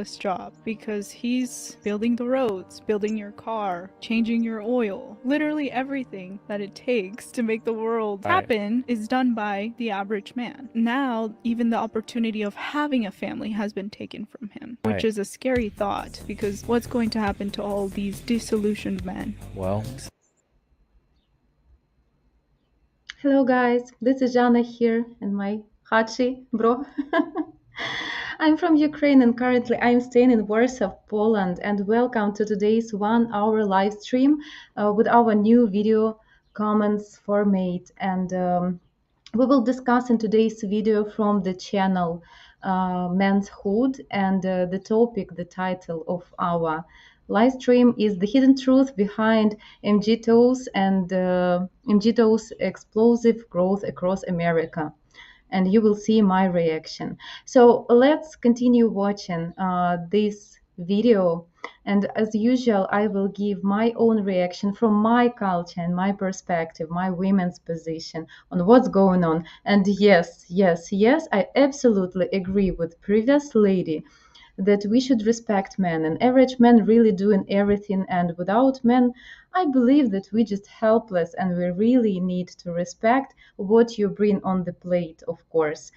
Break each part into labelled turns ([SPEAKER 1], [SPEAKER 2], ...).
[SPEAKER 1] this job because he's building the roads, building your car, changing your oil. Literally everything that it takes to make the world happen is done by the average man. Now, even the opportunity of having a family has been taken from him, which is a scary thought because what's going to happen to all these disillusioned men?
[SPEAKER 2] Well,
[SPEAKER 3] hello guys, this is Jana here and my Hachi bro. I'm from Ukraine and currently I'm staying in Warsaw, Poland, and welcome to today's 1 hour live stream with our new video comments format. And we will discuss in today's video from the channel Manhood, and the topic, the title of our live stream is the hidden truth behind MGTOWs and MGTOWs explosive growth across America. And you will see my reaction. So let's continue watching this video. And as usual, I will give my own reaction from my culture and my perspective, my women's position on what's going on. And yes, I absolutely agree with previous lady that we should respect men, and average men really doing everything, and without men I believe that we just helpless, and we really need to respect what you bring on the plate, of course.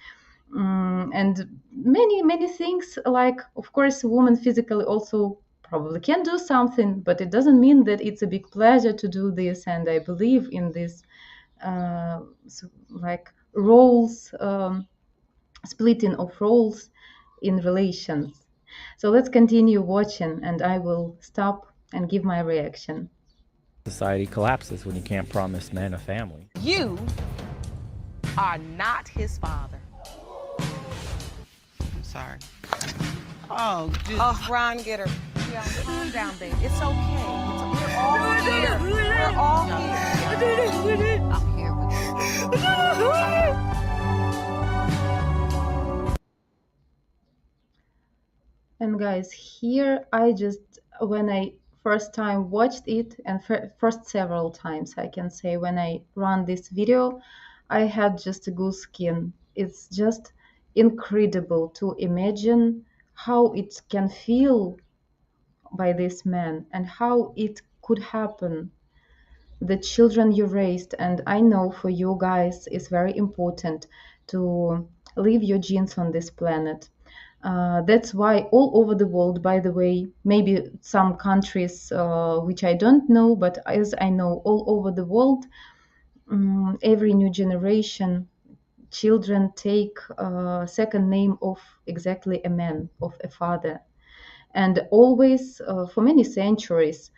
[SPEAKER 3] And many things, like of course women physically also probably can do something, but it doesn't mean that it's a big pleasure to do this. And I believe in this like roles, splitting of roles in relations. So let's continue watching, and I will stop and give my reaction.
[SPEAKER 2] society collapses when you can't promise men a family.
[SPEAKER 4] You are not his father.
[SPEAKER 5] I'm sorry. Oh, dude.
[SPEAKER 4] Oh, Ron, get her. Yeah, calm down, baby. It's okay. We're all here. We're all here. I'm here with you.
[SPEAKER 3] And guys, here I just, when I first time watched it, and first several times I can say, when I run this video, I had just a goose skin. It's just incredible to imagine how it can feel by this man and how it could happen. The children you raised, and I know for you guys it's very important to leave your genes on this planet. That's why all over the world, by the way, maybe some countries which I don't know, but as I know, all over the world, every new generation, children take a second name of exactly a man, of a father. And always, for many centuries,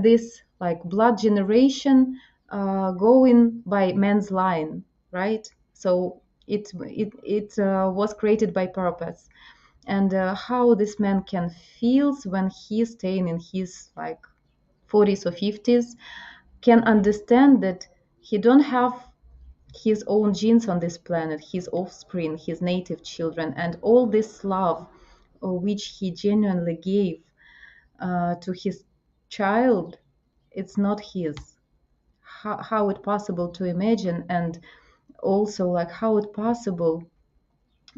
[SPEAKER 3] this like blood generation going by man's line, right? So it was created by purpose. And how this man can feel when he's staying in his like 40s or 50s, can understand that he don't have his own genes on this planet, his offspring, his native children, and all this love which he genuinely gave to his child, it's not his. How it possible to imagine? And also like how it possible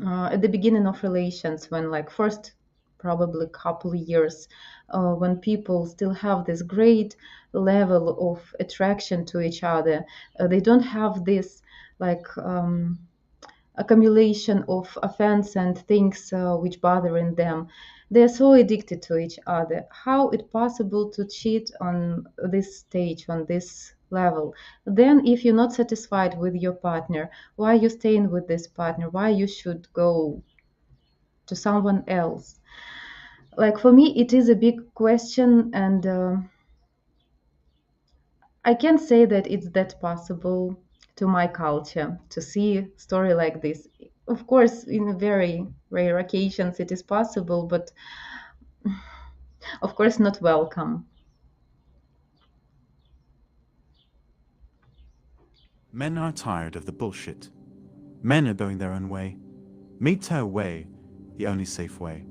[SPEAKER 3] at the beginning of relations, when like first probably couple years, when people still have this great level of attraction to each other, they don't have this like accumulation of offense and things which bothering them. They're so addicted to each other. How it possible to cheat on this stage, on this level? Then if you're not satisfied with your partner, why you staying with this partner? Why you should go to someone else? Like for me it is a big question, and I can say that it's that possible to my culture to see a story like this. Of course, in very rare occasions it is possible, but of course not welcome.
[SPEAKER 6] Men are tired of the bullshit. Men are going their own way. MGTOW way, the only safe way.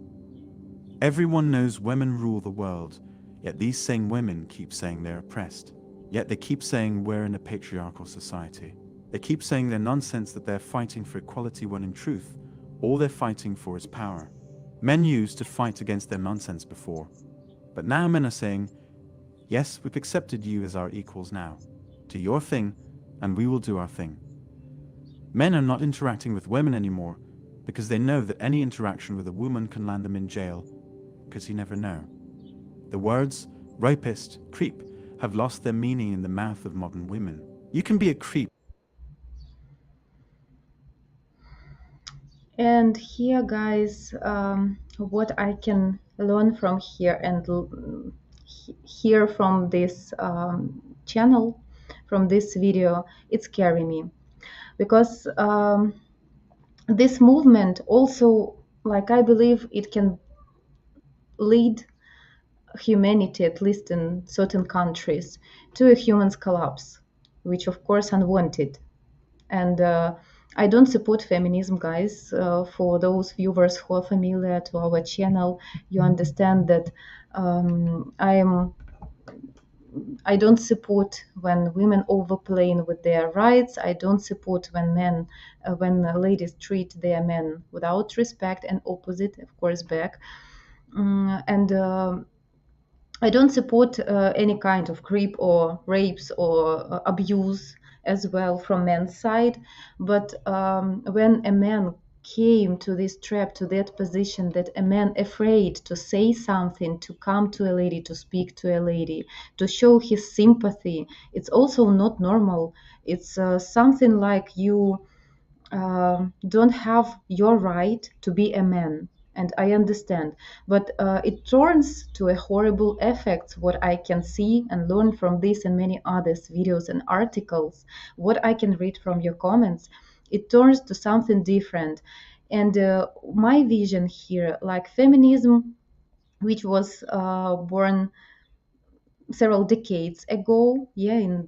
[SPEAKER 6] Everyone knows women rule the world, yet these same women keep saying they're oppressed. Yet they keep saying we're in a patriarchal society. They keep saying their nonsense that they're fighting for equality when in truth, all they're fighting for is power. Men used to fight against their nonsense before, but now men are saying, yes, we've accepted you as our equals now. Do your thing, and we will do our thing. Men are not interacting with women anymore because they know that any interaction with a woman can land them in jail, because you never know. The words rapist, creep have lost their meaning in the mouth of modern women. You can be a creep.
[SPEAKER 3] And here, guys, what I can learn from here and hear from this channel, from this video, it's scaring me. Because this movement also, like, I believe it can lead humanity, at least in certain countries, to a human collapse, which of course unwanted. And I don't support feminism, guys. For those viewers who are familiar to our channel, you understand that I don't support when women overplaying with their rights. I don't support when ladies treat their men without respect, and opposite, of course, back. And I don't support any kind of creep or rapes or abuse as well from men's side. But when a man came to this trap, to that position, that a man afraid to say something, to come to a lady, to speak to a lady, to show his sympathy, it's also not normal. It's something like you don't have your right to be a man. And I understand, but it turns to a horrible effect, what I can see and learn from this and many others videos and articles, what I can read from your comments. It turns to something different. And my vision here, like feminism, which was born several decades ago, in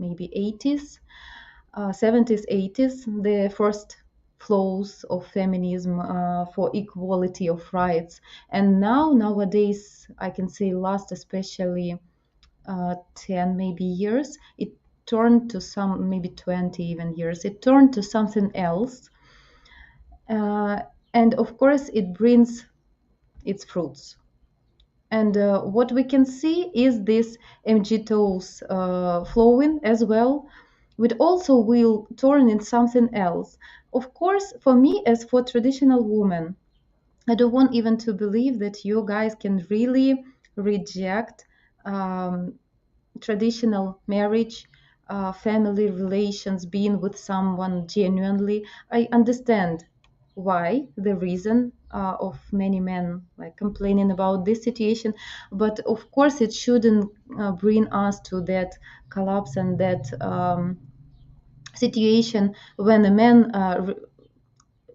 [SPEAKER 3] maybe 80s, 70s, 80s, the first flows of feminism for equality of rights. And nowadays, I can say last especially 10 maybe years, it turned to some, maybe 20 even years, it turned to something else. And of course, it brings its fruits. And what we can see is this MGTOWs flowing as well, which also will turn in something else. Of course, for me, as for traditional woman, I don't want even to believe that you guys can really reject traditional marriage, family relations, being with someone genuinely. I understand why, the reason of many men like complaining about this situation, but of course it shouldn't bring us to that collapse and that situation when a man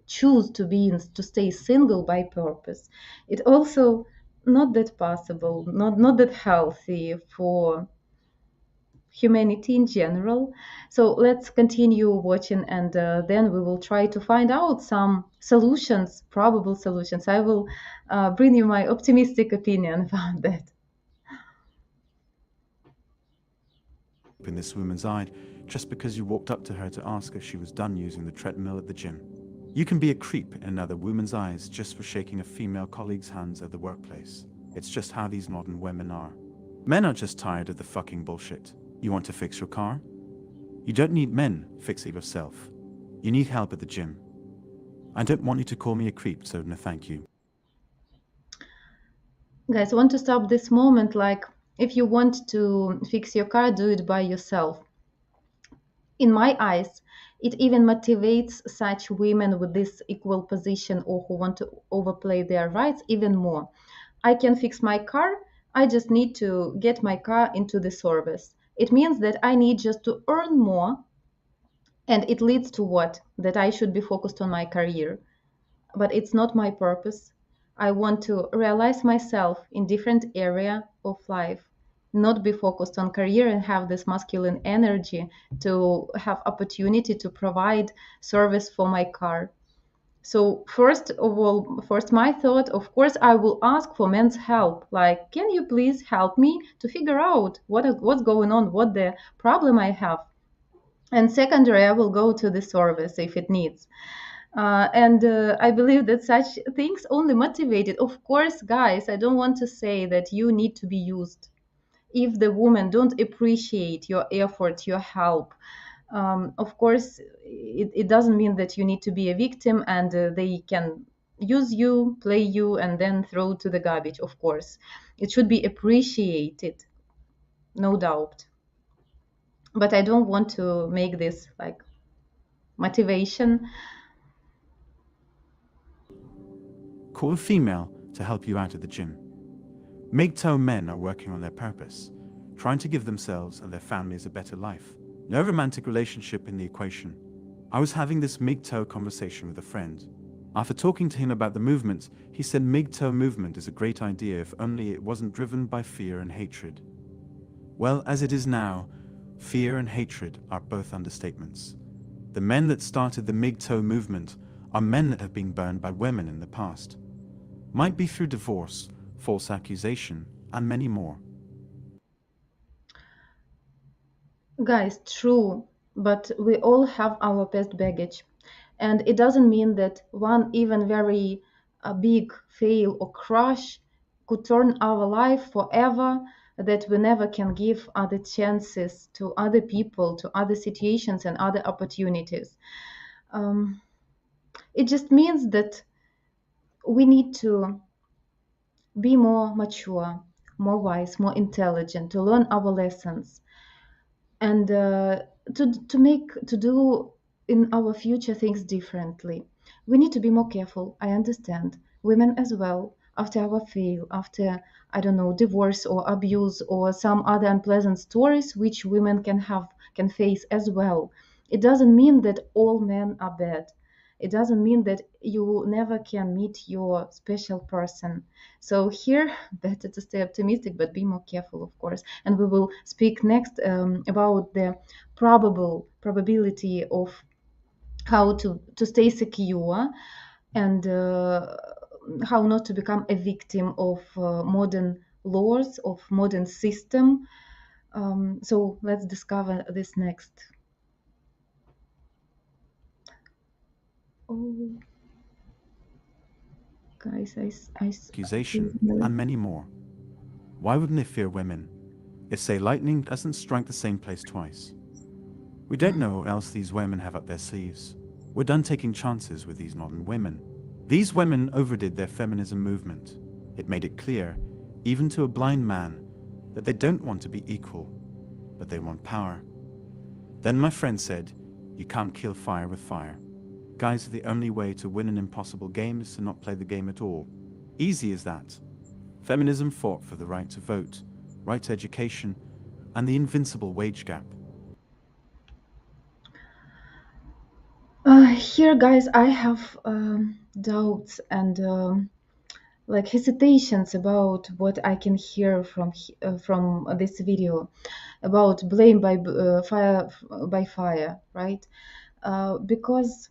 [SPEAKER 3] choose to stay single by purpose. It also not that possible, not that healthy for humanity in general. So let's continue watching, and then we will try to find out some solutions, probable solutions. I will bring you my optimistic opinion about that.
[SPEAKER 6] In this woman's eye just because you walked up to her to ask if she was done using the treadmill at the gym. You can be a creep in another woman's eyes just for shaking a female colleague's hands at the workplace. It's just how these modern women are. Men are just tired of the fucking bullshit. You want to fix your car? You don't need men, fix it yourself. You need help at the gym. I don't want you to call me a creep, so no thank you.
[SPEAKER 3] Guys, I want to stop this moment. Like, if you want to fix your car, do it by yourself. In my eyes, it even motivates such women with this equal position or who want to overplay their rights even more. I can fix my car. I just need to get my car into the service. It means that I need just to earn more, and it leads to what? That I should be focused on my career. But it's not my purpose. I want to realize myself in different area of life, not be focused on career and have this masculine energy to have opportunity to provide service for my car. So first of all, my thought, of course, I will ask for men's help. Like, can you please help me to figure out what's going on, what the problem I have? And secondary, I will go to the service if it needs. And I believe that such things only motivated. Of course, guys, I don't want to say that you need to be used. If the women don't appreciate your effort, your help, of course, it doesn't mean that you need to be a victim and they can use you, play you, and then throw to the garbage. Of course, it should be appreciated, no doubt. But I don't want to make this like motivation.
[SPEAKER 6] Call a female to help you out at the gym. MGTOW men are working on their purpose, trying to give themselves and their families a better life. No romantic relationship in the equation. I was having this MGTOW conversation with a friend. After talking to him about the movement, he said MGTOW movement is a great idea if only it wasn't driven by fear and hatred. Well, as it is now, fear and hatred are both understatements. The men that started the MGTOW movement are men that have been burned by women in the past. Might be through divorce, false accusation, and many more.
[SPEAKER 3] Guys, true, but we all have our past baggage. And it doesn't mean that one even very big fail or crash could turn our life forever, that we never can give other chances to other people, to other situations and other opportunities. It just means that we need to be more mature, more wise, more intelligent, to learn our lessons, and to do in our future things differently. We need to be more careful. I understand women as well. After our fail, after I don't know divorce or abuse or some other unpleasant stories which women can face as well. It doesn't mean that all men are bad. It doesn't mean that you never can meet your special person. So here, better to stay optimistic, but be more careful, of course. And we will speak next about the probability of how to stay secure and how not to become a victim of modern laws, of modern system. So let's discover this next. Oh, guys,
[SPEAKER 6] Accusation, and many more. Why wouldn't they fear women? If, say, lightning doesn't strike the same place twice. We don't know what else these women have up their sleeves. We're done taking chances with these modern women. These women overdid their feminism movement. It made it clear, even to a blind man, that they don't want to be equal, but they want power. Then my friend said, you can't kill fire with fire. Guys, the only way to win an impossible game is to not play the game at all. Easy as that. Feminism fought for the right to vote, right to education, and the invincible wage gap.
[SPEAKER 3] Here, guys, I have doubts and like hesitations about what I can hear from this video about blame by fire, right? Because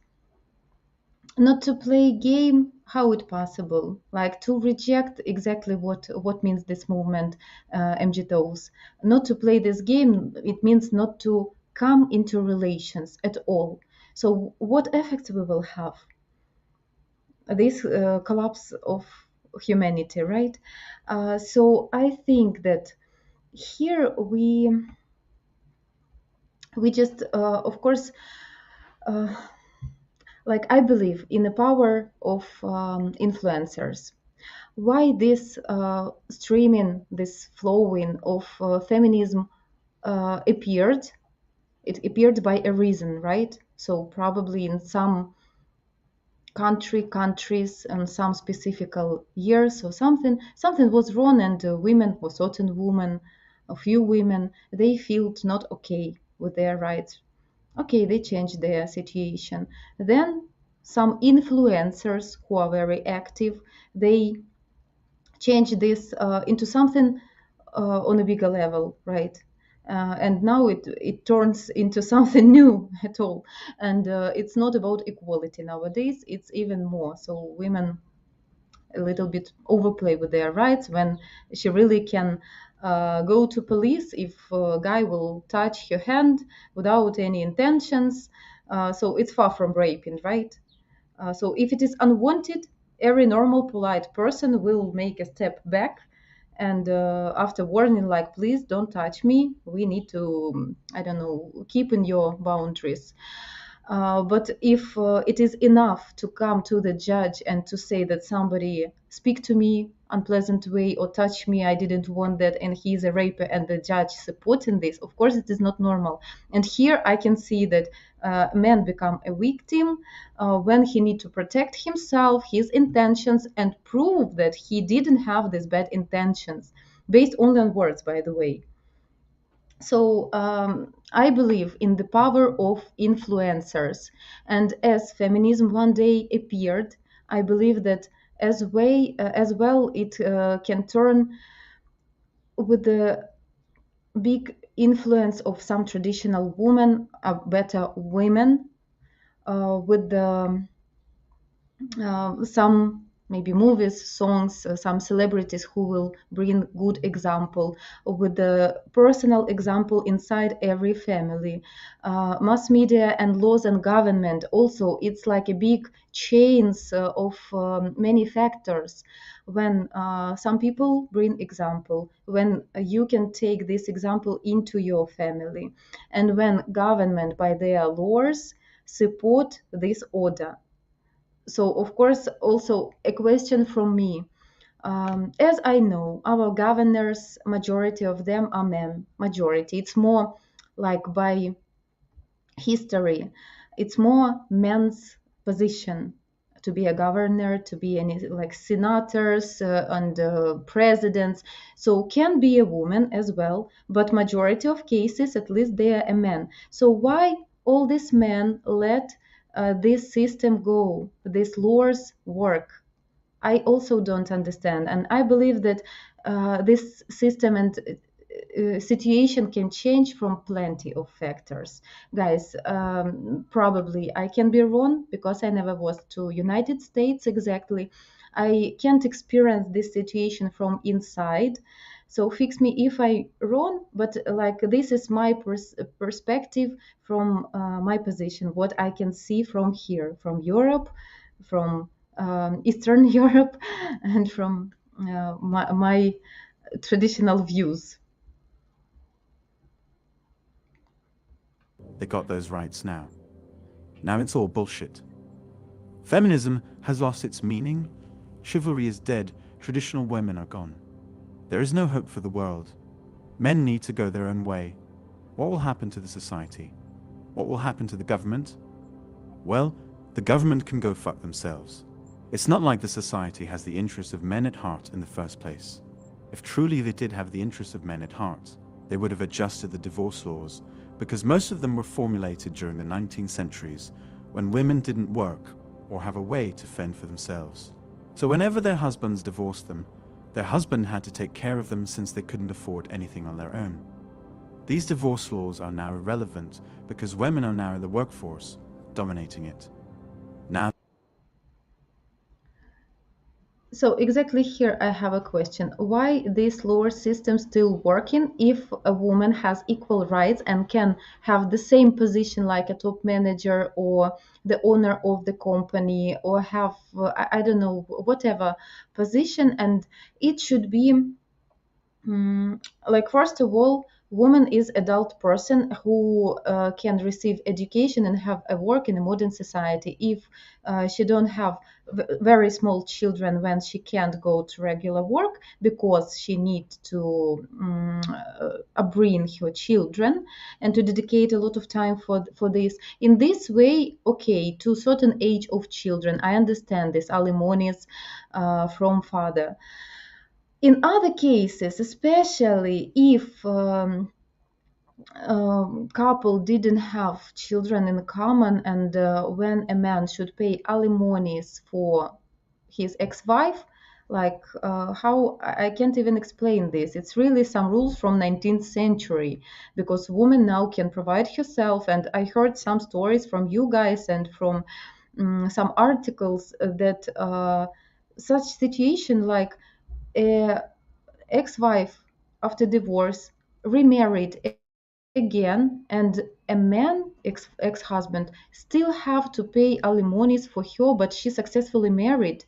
[SPEAKER 3] not to play game, how it possible? Like to reject exactly what means this movement, MGTOWs. Not to play this game, it means not to come into relations at all. So what effects we will have? This collapse of humanity, right? So I think that here we just, of course, like I believe in the power of influencers. Why this streaming, this flowing of feminism appeared? It appeared by a reason, right? So probably in some countries and some specific years or something was wrong, and women, or certain women, a few women, they felt not okay with their rights. Okay, they changed their situation. Then some influencers who are very active, they change this into something on a bigger level, right? And now it turns into something new at all. And it's not about equality nowadays, it's even more. So women a little bit overplay with their rights when she really can go to police if a guy will touch her hand without any intentions. So it's far from raping, right? So if it is unwanted, every normal, polite person will make a step back, and after warning, like, please don't touch me, we need to, I don't know, keep in your boundaries. But if it is enough to come to the judge and to say that somebody speak to me unpleasant way or touch me, I didn't want that, and he's a raper, and the judge supporting this, of course it is not normal. And here I can see that man become a victim when he need to protect himself, his intentions, and prove that he didn't have these bad intentions, based only on words, by the way. So I believe in the power of influencers, and as feminism one day appeared, I believe that as well it can turn with the big influence of some traditional women, better women, with the some maybe movies, songs, some celebrities who will bring good example, with the personal example inside every family. Mass media and laws and government also, it's like a big chains of many factors. When some people bring example, when you can take this example into your family, and when government by their laws support this order. So of course also a question from me, as I know our governors, majority of them are men, majority, it's more like by history, it's more men's position to be a governor, to be any like senators and presidents. So can be a woman as well, but majority of cases at least they are a man. So why all these men let this system go, these laws work? I also don't understand, and I believe that this system and situation can change from plenty of factors. Guys, probably I can be wrong because I never was to United States exactly. I can't experience this situation from inside. So fix me if I wrong, but like this is my perspective from my position, what I can see from here, from Europe, from Eastern Europe, and from my traditional views.
[SPEAKER 6] They got those rights now. Now it's all bullshit. Feminism has lost its meaning. Chivalry is dead. Traditional women are gone. There is no hope for the world. Men need to go their own way. What will happen to the society? What will happen to the government? Well, the government can go fuck themselves. It's not like the society has the interests of men at heart in the first place. If truly they did have the interests of men at heart, they would have adjusted the divorce laws, because most of them were formulated during the 19th centuries when women didn't work or have a way to fend for themselves. So whenever their husbands divorced them, their husband had to take care of them since they couldn't afford anything on their own. These divorce laws are now irrelevant because women are now in the workforce, dominating it. Now
[SPEAKER 3] So exactly here I have a question. Why this lower system still working if a woman has equal rights and can have the same position like a top manager or the owner of the company, or have, I don't know, whatever position, and it should be like, first of all, woman is adult person who can receive education and have a work in a modern society. If she don't have very small children, when she can't go to regular work because she need to upbring her children and to dedicate a lot of time for this. In this way, okay, to certain age of children, I understand this alimonies from father. In other cases, especially if couple didn't have children in common, and when a man should pay alimonies for his ex-wife, like how I can't even explain this. It's really some rules from 19th century, because woman now can provide herself. And I heard some stories from you guys and from some articles that such situation, like a ex-wife after divorce remarried again, and a man, ex-husband, still have to pay alimonies for her, but she successfully married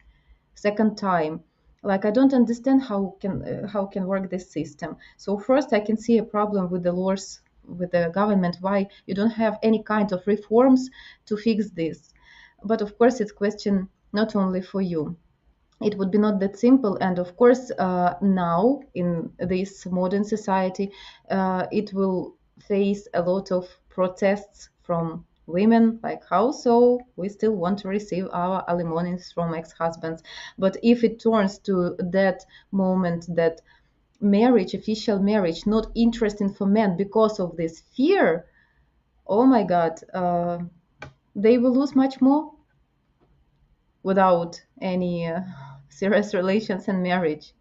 [SPEAKER 3] second time. Like, I don't understand how can work this system. So first I can see a problem with the laws, with the government, why you don't have any kind of reforms to fix this. But of course it's question not only for you, it would be not that simple. And of course, now in this modern society, it will face a lot of protests from women, like, how so we still want to receive our alimonies from ex-husbands. But if it turns to that moment that marriage, official marriage, not interesting for men because of this fear, oh my god, they will lose much more without any serious relations and marriage.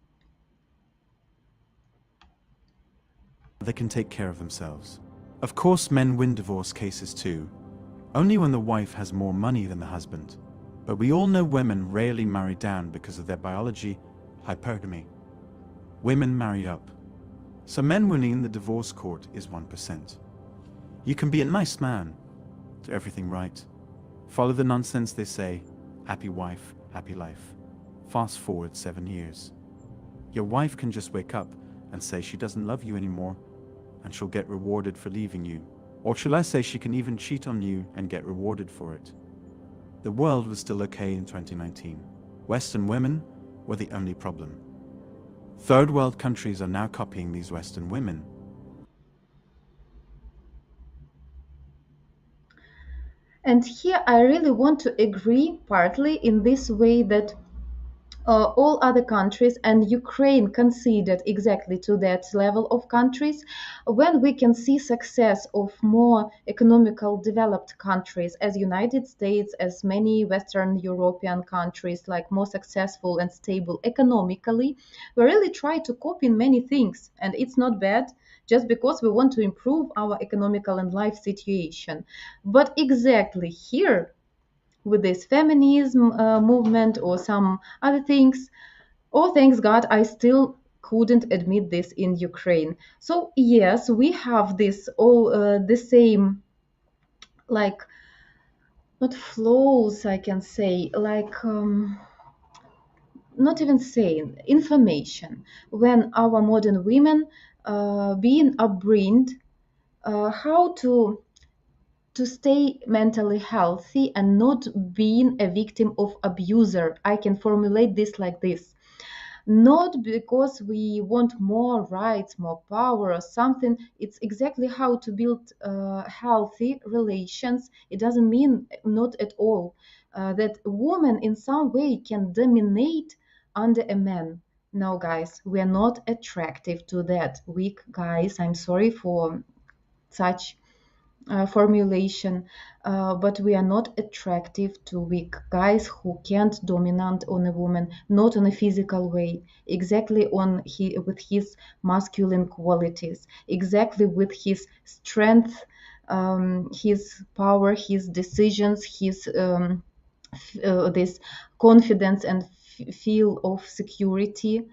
[SPEAKER 6] They can take care of themselves. Of course, men win divorce cases too, only when the wife has more money than the husband. But we all know women rarely marry down because of their biology, hypergamy. Women marry up. So men winning in the divorce court is 1%. You can be a nice man, do everything right, follow the nonsense they say, happy wife, happy life. Fast forward 7 years. Your wife can just wake up and say she doesn't love you anymore, and she'll get rewarded for leaving you. Or shall I say she can even cheat on you and get rewarded for it. The world was still okay in 2019. Western women were the only problem. Third world countries are now copying these Western women.
[SPEAKER 3] And here I really want to agree partly in this way that all other countries, and Ukraine considered exactly to that level of countries, when we can see success of more economical developed countries as United States, as many Western European countries, like more successful and stable economically, we really try to copy in many things, and it's not bad just because we want to improve our economical and life situation. But exactly here, with this feminism movement or some other things. Oh, thanks God, I still couldn't admit this in Ukraine. So yes, we have this all the same, like, not flaws, I can say, like, not even saying information. When our modern women being upbringed how to stay mentally healthy and not being a victim of abuser. I can formulate this like this. Not because we want more rights, more power or something. It's exactly how to build healthy relations. It doesn't mean not at all that a woman in some way can dominate under a man. No, guys, we are not attractive to that. Weak guys, I'm sorry for such formulation, but we are not attractive to weak guys who can't dominate on a woman, not in a physical way, exactly with his masculine qualities, exactly with his strength, his power, his decisions, his this confidence and feel of security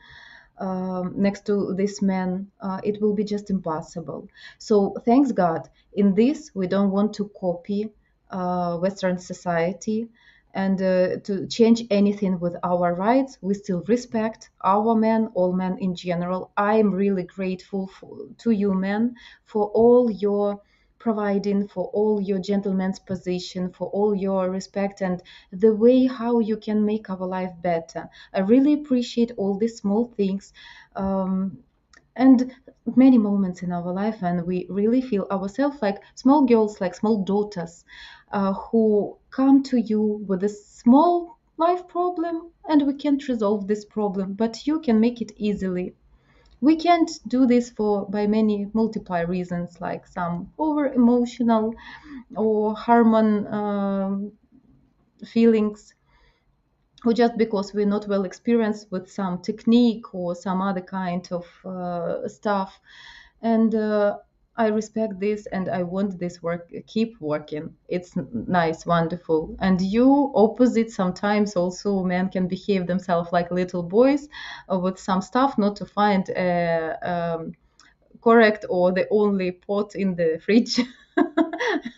[SPEAKER 3] next to this man, it will be just impossible. So thanks God, in this we don't want to copy Western society and to change anything with our rights. We still respect our men, all men in general. I am really grateful to you men for all your providing, for all your gentleman's position, for all your respect and the way how you can make our life better. I really appreciate all these small things and many moments in our life when we really feel ourselves like small girls, like small daughters who come to you with a small life problem and we can't resolve this problem, but you can make it easily. We can't do this for by many multiply reasons, like some over emotional or hormone feelings, or just because we're not well experienced with some technique or some other kind of stuff. And I respect this and I want this work keep working. It's nice, wonderful. And you opposite, sometimes also men can behave themselves like little boys with some stuff, not to find a correct or the only pot in the fridge.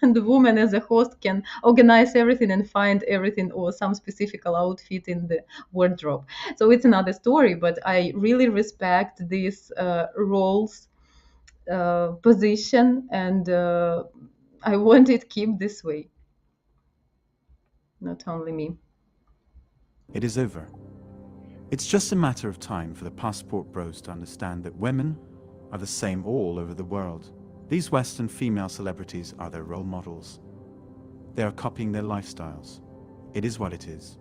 [SPEAKER 3] And the woman as a host can organize everything and find everything or some specific outfit in the wardrobe. So it's another story, but I really respect these roles position, and I want it keep this way. Not only me.
[SPEAKER 6] It is over. It's just a matter of time for the passport bros to understand that women are the same all over the world. These Western female celebrities are their role models. They are copying their lifestyles. It is what it is.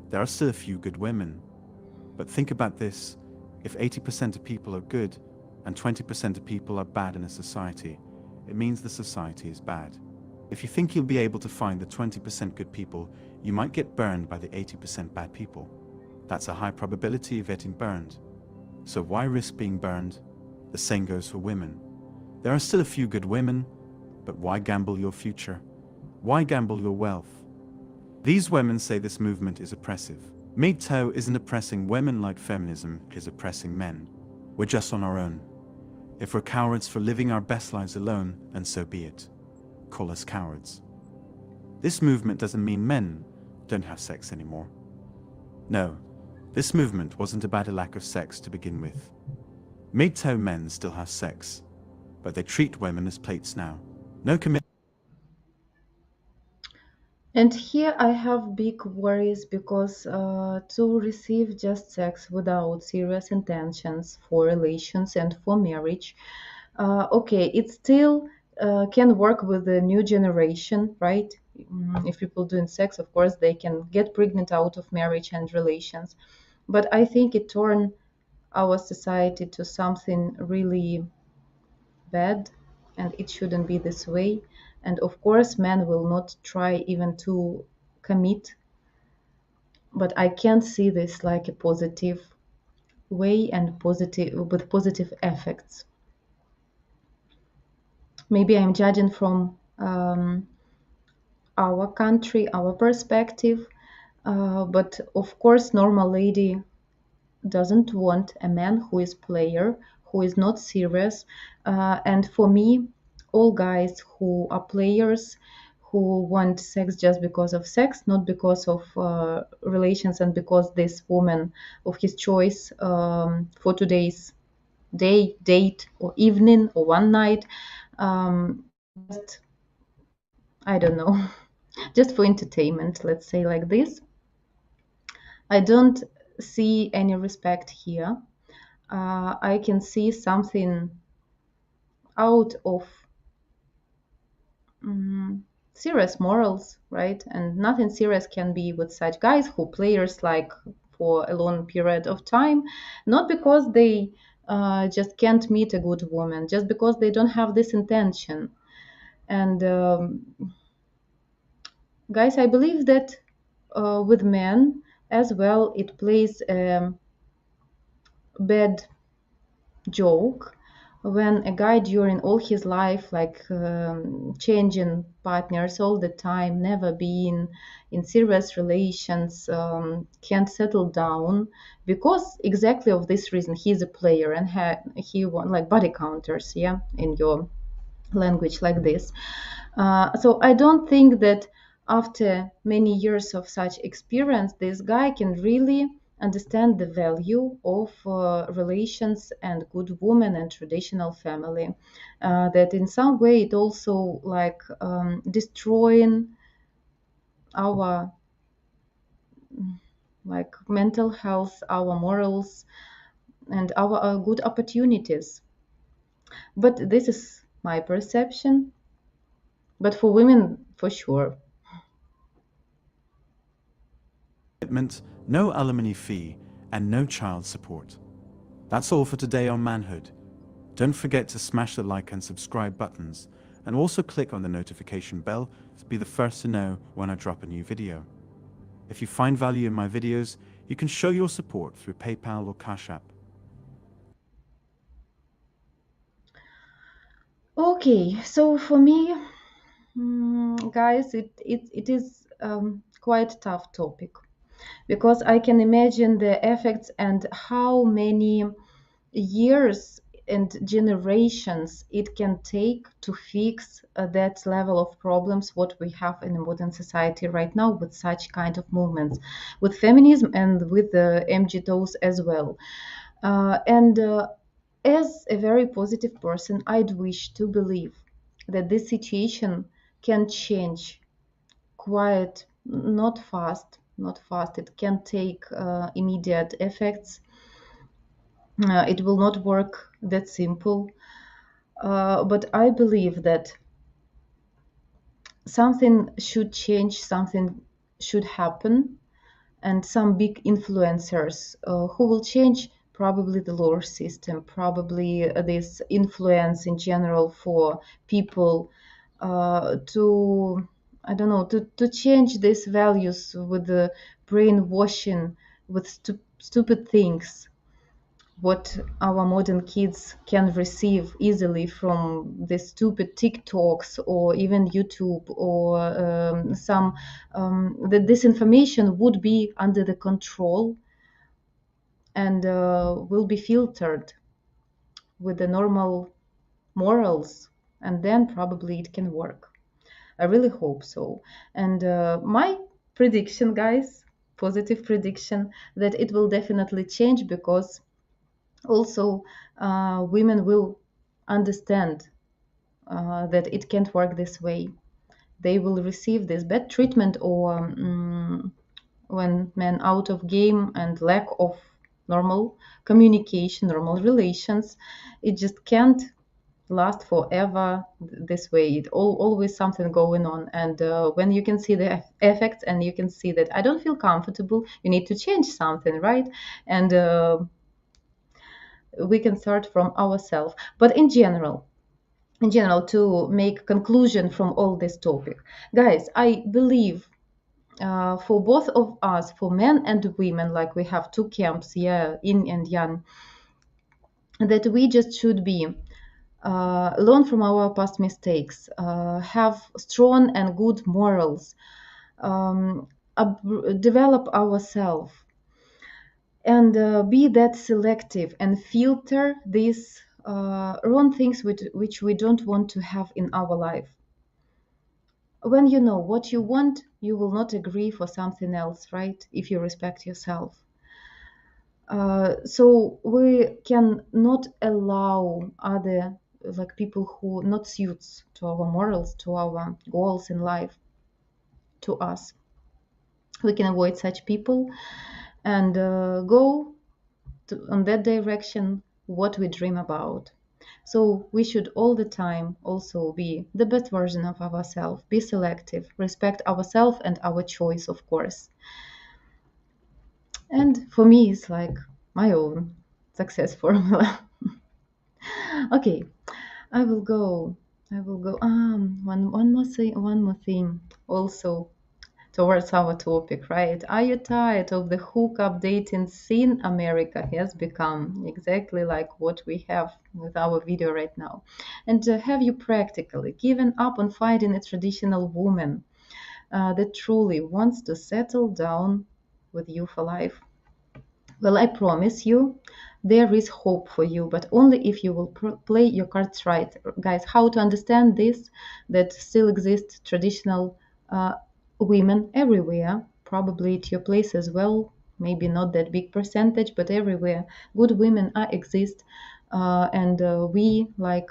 [SPEAKER 6] There are still a few good women, but think about this. If 80% of people are good and 20% of people are bad in a society, it means the society is bad. If you think you'll be able to find the 20% good people, you might get burned by the 80% bad people. That's a high probability of getting burned. So why risk being burned? The same goes for women. There are still a few good women, but why gamble your future? Why gamble your wealth? These women say this movement is oppressive. MGTOW isn't oppressing women like feminism is oppressing men. We're just on our own. If we're cowards for living our best lives alone, then so be it. Call us cowards. This movement doesn't mean men don't have sex anymore. No, this movement wasn't about a lack of sex to begin with. MGTOW men still have sex, but they treat women as plates now. No commitment.
[SPEAKER 3] And here I have big worries because to receive just sex without serious intentions for relations and for marriage, okay, it still can work with the new generation, right? If people doing sex, of course, they can get pregnant out of marriage and relations. But I think it turned our society to something really bad, and it shouldn't be this way. And of course, men will not try even to commit, but I can't see this like a positive way and positive with positive effects. Maybe I'm judging from our country, our perspective, but of course, normal lady doesn't want a man who is player, who is not serious. And for me, all guys who are players, who want sex just because of sex, not because of relations, and because this woman of his choice for today's day, date, or evening, or one night, just, I don't know, just for entertainment, let's say like this. I don't see any respect here. I can see something out of serious morals, right? And nothing serious can be with such guys who players like for a long period of time, not because they just can't meet a good woman, just because they don't have this intention. And guys, I believe that with men as well, it plays a bad joke when a guy during all his life, like changing partners all the time, never being in serious relations, can't settle down because exactly of this reason. He's a player and he want like body counters, yeah, in your language like this. So I don't think that after many years of such experience, this guy can really understand the value of relations and good woman and traditional family. That in some way it also like destroying our like mental health, our morals, and our good opportunities. But this is my perception. But for women, for sure.
[SPEAKER 6] No alimony fee, and no child support. That's all for today on Manhood. Don't forget to smash the like and subscribe buttons, and also click on the notification bell to be the first to know when I drop a new video. If you find value in my videos, you can show your support through PayPal or Cash App.
[SPEAKER 3] Okay, so for me, guys, it is quite tough topic because I can imagine the effects and how many years and generations it can take to fix that level of problems what we have in the modern society right now with such kind of movements, with feminism and with the MGTOWs as well. And as a very positive person, I'd wish to believe that this situation can change quite not fast, not fast. It can take immediate effects. It will not work that simple. But I believe that something should change, something should happen, and some big influencers who will change probably the lore system, probably this influence in general for people to, I don't know, to change these values with the brainwashing, with stupid things what our modern kids can receive easily from the stupid TikToks or even YouTube or some that this information would be under the control and will be filtered with the normal morals, and then probably it can work. I really hope so. And my prediction, guys, positive prediction, that it will definitely change because also women will understand that it can't work this way. They will receive this bad treatment or when men out of game and lack of normal communication, normal relations, it just can't last forever this way. It always something going on, and when you can see the effects and you can see that I don't feel comfortable, you need to change something, right? And we can start from ourselves. But in general, to make conclusion from all this topic, guys, I believe for both of us, for men and women, like we have two camps, yeah, yin and yang, that we just should be learn from our past mistakes, have strong and good morals, develop ourselves, and be that selective and filter these wrong things which we don't want to have in our life. When you know what you want, you will not agree for something else, right? If you respect yourself. So we can not allow other like people who not suits to our morals, to our goals in life, to us. We can avoid such people and go on that direction what we dream about. So we should all the time also be the best version of ourselves, be selective, respect ourselves and our choice, of course. And for me, it's like my own success formula. Okay, I will go. One more thing. Also, towards our topic, right? Are you tired of the hookup dating scene America has become? Exactly like what we have with our video right now. And have you practically given up on finding a traditional woman that truly wants to settle down with you for life? Well, I promise you, there is hope for you, but only if you will play your cards right. Guys, how to understand this? That still exist traditional women everywhere, probably at your place as well. Maybe not that big percentage, but everywhere. Good women are exist. And we like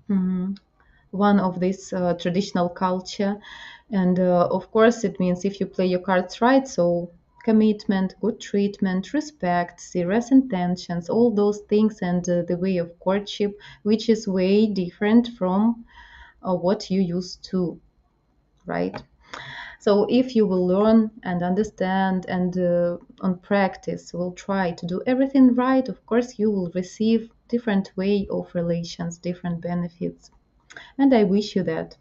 [SPEAKER 3] one of this traditional culture. And of course, it means if you play your cards right, so commitment, good treatment, respect, serious intentions, all those things, and the way of courtship, which is way different from what you used to, right? So if you will learn and understand and on practice will try to do everything right, of course you will receive different way of relations, different benefits. And I wish you that.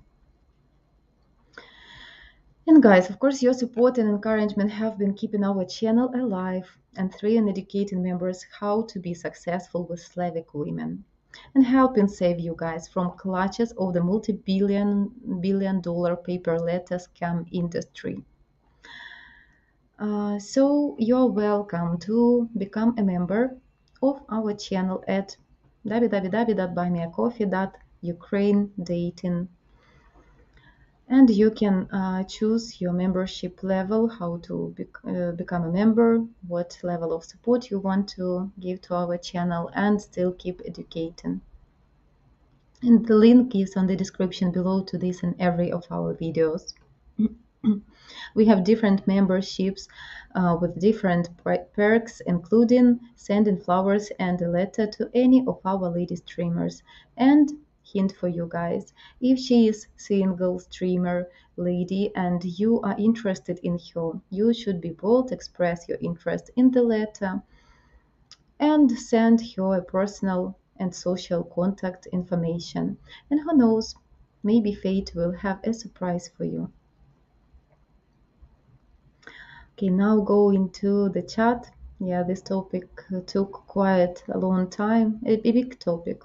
[SPEAKER 3] And guys, of course, your support and encouragement have been keeping our channel alive and training and educating members how to be successful with Slavic women and helping save you guys from clutches of the multi-billion dollar paper letter scam industry. So you're welcome to become a member of our channel at www.buymeacoffee.ukraine dating, and you can choose your membership level, how to become a member, what level of support you want to give to our channel, and still keep educating. And the link is on the description below to this and every of our videos. We have different memberships with different perks, including sending flowers and a letter to any of our lady streamers. And hint for you guys, if she is single streamer lady and you are interested in her, you should be bold, express your interest in the letter, and send her a personal and social contact information. And who knows, maybe fate will have a surprise for you. Okay, now go into the chat. Yeah, this topic took quite a long time, a big topic.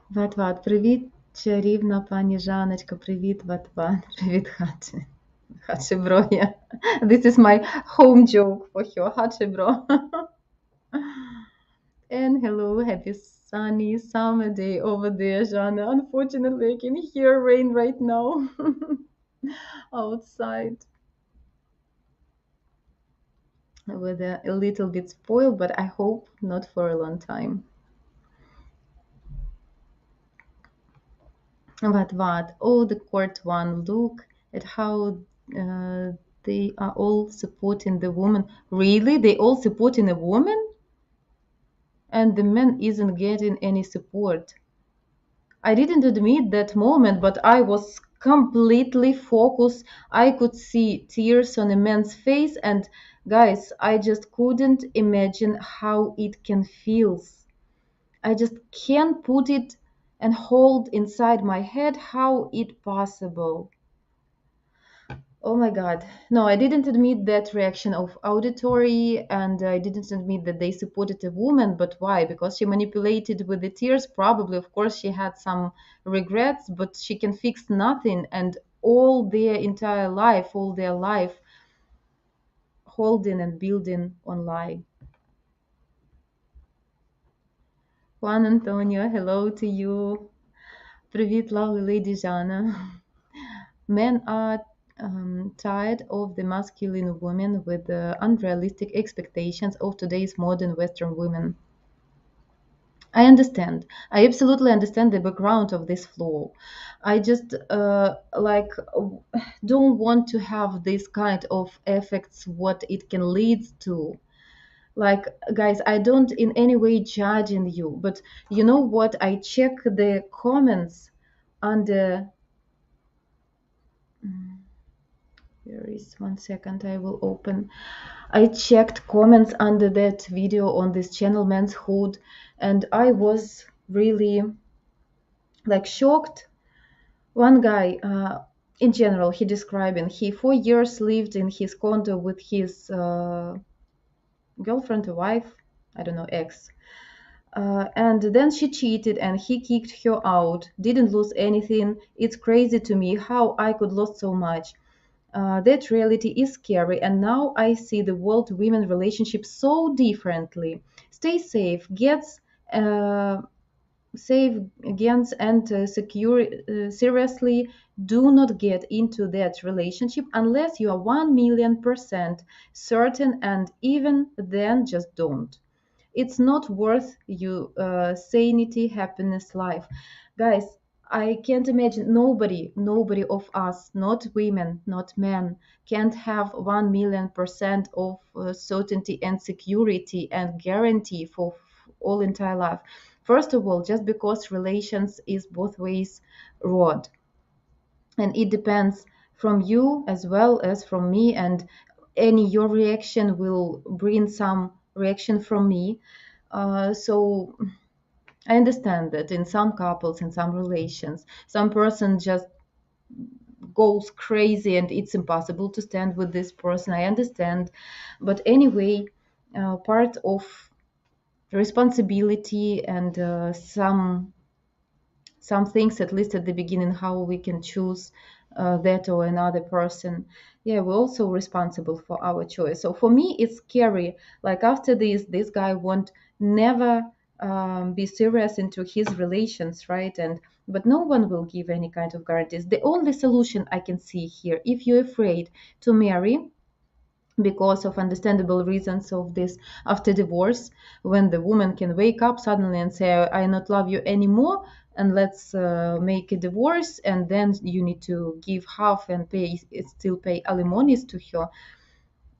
[SPEAKER 3] Ват-ват, привіт, чарівна пані Жаночка, привіт, ват-ват, привіт, Хачи. Хачи, bro, yeah. This is my home joke for her, Хачи, bro. And hello, happy sunny summer day over there, Jana. Unfortunately, I can hear rain right now outside. Weather a little bit spoiled, but I hope not for a long time. What? Oh, the court one. Look at how they are all supporting the woman. Really? They all supporting a woman? And the man isn't getting any support. I didn't admit that moment, but I was completely focused. I could see tears on a man's face, and guys, I just couldn't imagine how it can feel. I just can't put it and hold inside my head how it possible. Oh my god. No, I didn't admit that reaction of auditory, and I didn't admit that they supported a woman, but why? Because she manipulated with the tears? Probably, of course, she had some regrets, but she can fix nothing, and all their entire life, all their life, holding and building on lie. Juan Antonio, hello to you. Привіт, lovely lady Jana. Men are tired of the masculine women with the unrealistic expectations of today's modern Western women. I understand. I absolutely understand the background of this flaw. I just don't want to have this kind of effects, what it can lead to. Like, guys, I don't in any way judging you, but you know what? I check the comments under. Here is 1 second, I will open. I checked comments under that video on this channel, Men's Hood, and I was really like shocked. One guy, in general, he describing, he 4 years lived in his condo with his girlfriend or wife, I don't know, ex. And then she cheated and he kicked her out, didn't lose anything. It's crazy to me how I could lose so much. That reality is scary, and now I see the world women relationship so differently. Stay safe, gets safe against and secure. Seriously, do not get into that relationship unless you are 1,000,000% certain, and even then, just don't. It's not worth you sanity, happiness, life, guys. I can't imagine nobody of us, not women, not men, can't have 1,000,000% of certainty and security and guarantee for all entire life. First of all, just because relations is both ways road, and it depends from you as well as from me, and any your reaction will bring some reaction from me. So I understand that in some couples, in some relations, some person just goes crazy and it's impossible to stand with this person. I understand. But anyway, part of responsibility and some things, at least at the beginning, how we can choose that or another person, yeah, we're also responsible for our choice. So for me it's scary, like after this guy won't never be serious into his relations, right? And but no one will give any kind of guarantees. The only solution I can see here, if you're afraid to marry because of understandable reasons of this after divorce, when the woman can wake up suddenly and say I not love you anymore and let's make a divorce, and then you need to give half and still pay alimonies to her.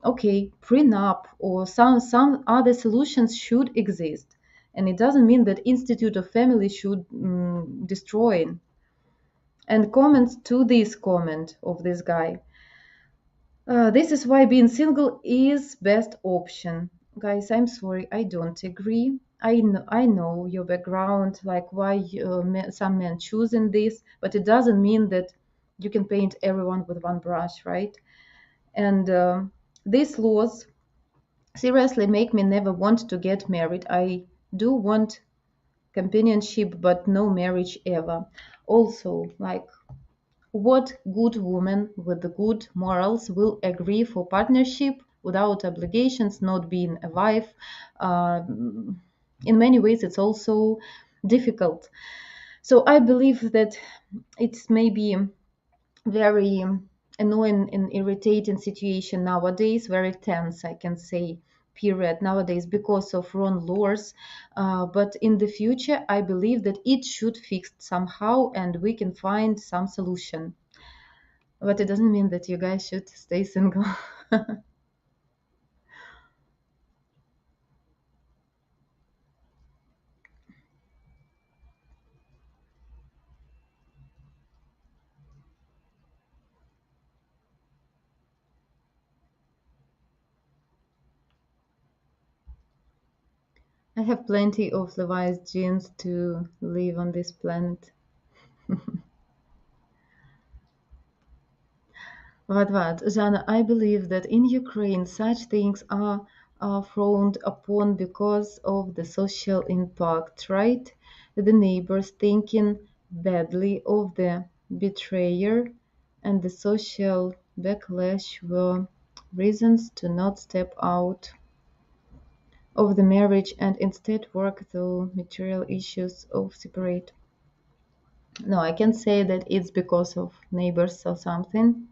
[SPEAKER 3] Okay, prenup or some other solutions should exist, and it doesn't mean that institute of family should destroy. And comments to this comment of this guy, this is why being single is best option. Guys, I'm sorry, I don't agree. I know your background, like why some men choosing this, but it doesn't mean that you can paint everyone with one brush, right? And these laws seriously make me never want to get married. I do want companionship, but no marriage ever. Also, like what good woman with the good morals will agree for partnership without obligations, not being a wife? In many ways, it's also difficult. So I believe that it's maybe very annoying and irritating situation nowadays, very tense, I can say, period nowadays because of wrong laws. But in the future, I believe that it should fix somehow and we can find some solution. But it doesn't mean that you guys should stay single. I have plenty of Levi's jeans to live on this planet. What? Jana, I believe that in Ukraine such things are frowned upon because of the social impact, right? The neighbors thinking badly of the betrayer and the social backlash were reasons to not step out of the marriage and instead work through material issues of separate. No, I can say that it's because of neighbors or something.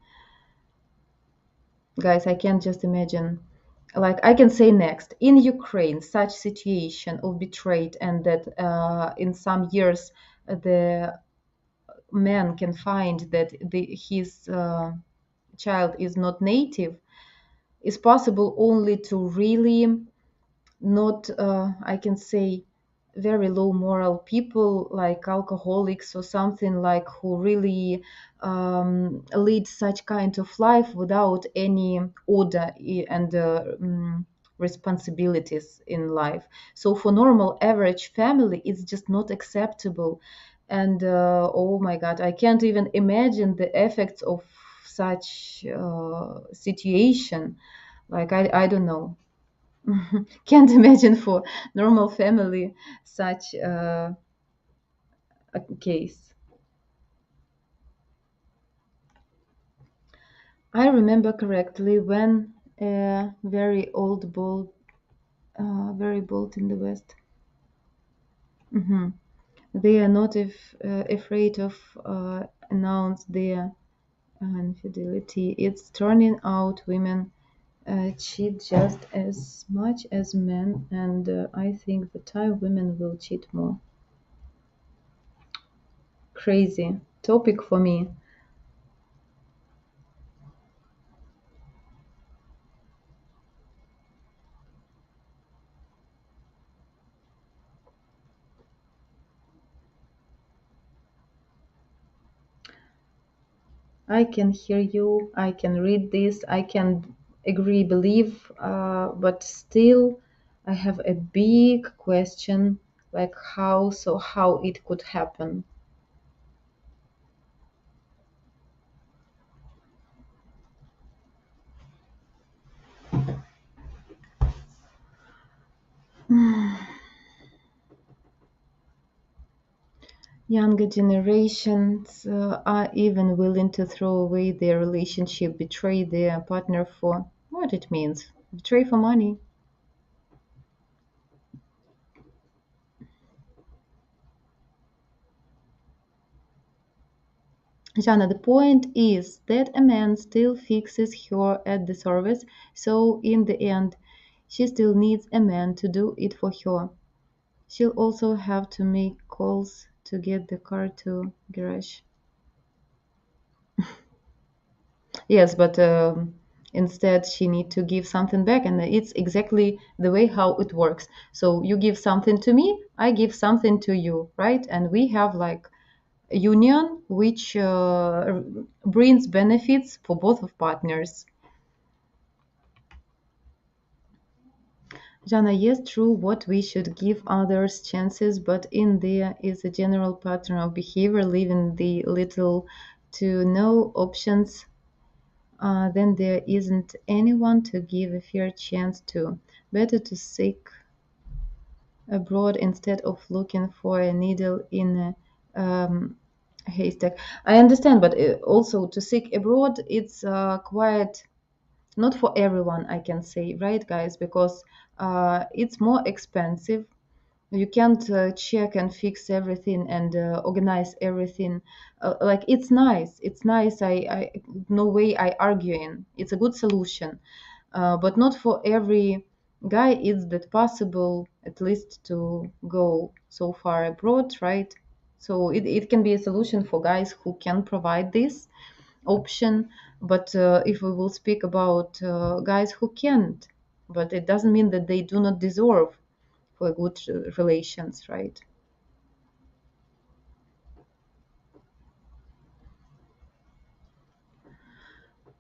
[SPEAKER 3] Guys, I can't just imagine. Like I can say next, in Ukraine, such situation of betrayed and that in some years the man can find that his child is not native is possible only to really not I can say very low moral people like alcoholics or something, like who really lead such kind of life without any order and responsibilities in life. So for normal average family it's just not acceptable. And oh my god, I can't even imagine the effects of such situation. Like I don't know. Can't imagine for normal family such a case. I remember correctly when a very bold in the West. Mhm. They are not afraid of announce their infidelity. It's turning out women cheat just as much as men, and I think the time women will cheat more. Crazy topic for me. I can hear you, I can read this, I can agree, believe, but still I have a big question, like how it could happen. Younger generations are even willing to throw away their relationship, betray their partner for what it means. Betray for money. Jana, the point is that a man still fixes her at the service, so in the end, she still needs a man to do it for her. She'll also have to make calls to get the car to garage. Yes, but instead she need to give something back, and it's exactly the way how it works. So you give something to me, I give something to you, right? And we have like a union which brings benefits for both of partners. Jana, yes, true, what we should give others chances, but in there is a general pattern of behavior, leaving the little to no options, then there isn't anyone to give a fair chance to. Better to seek abroad instead of looking for a needle in a haystack. I understand, but also to seek abroad, it's quite not for everyone, I can say, right, guys? Because it's more expensive. You can't check and fix everything and organize everything. Like it's nice. I no way I arguing. It's a good solution, but not for every guy. It's that possible at least to go so far abroad, right? So it can be a solution for guys who can provide this option, but if we will speak about guys who can't, but it doesn't mean that they do not deserve for good relations, right?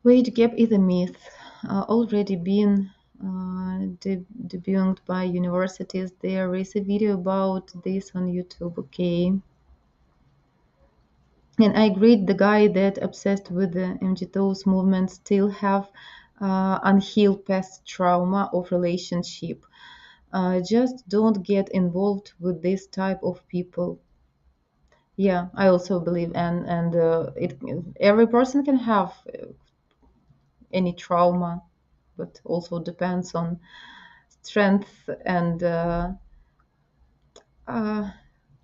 [SPEAKER 3] Wage gap is a myth already been debunked by universities. There is a video about this on YouTube, okay? And I agree, the guy that obsessed with the MGTOW's movement still have unhealed past trauma of relationship. Just don't get involved with this type of people. Yeah, I also believe, and it every person can have any trauma, but also depends on strength and uh,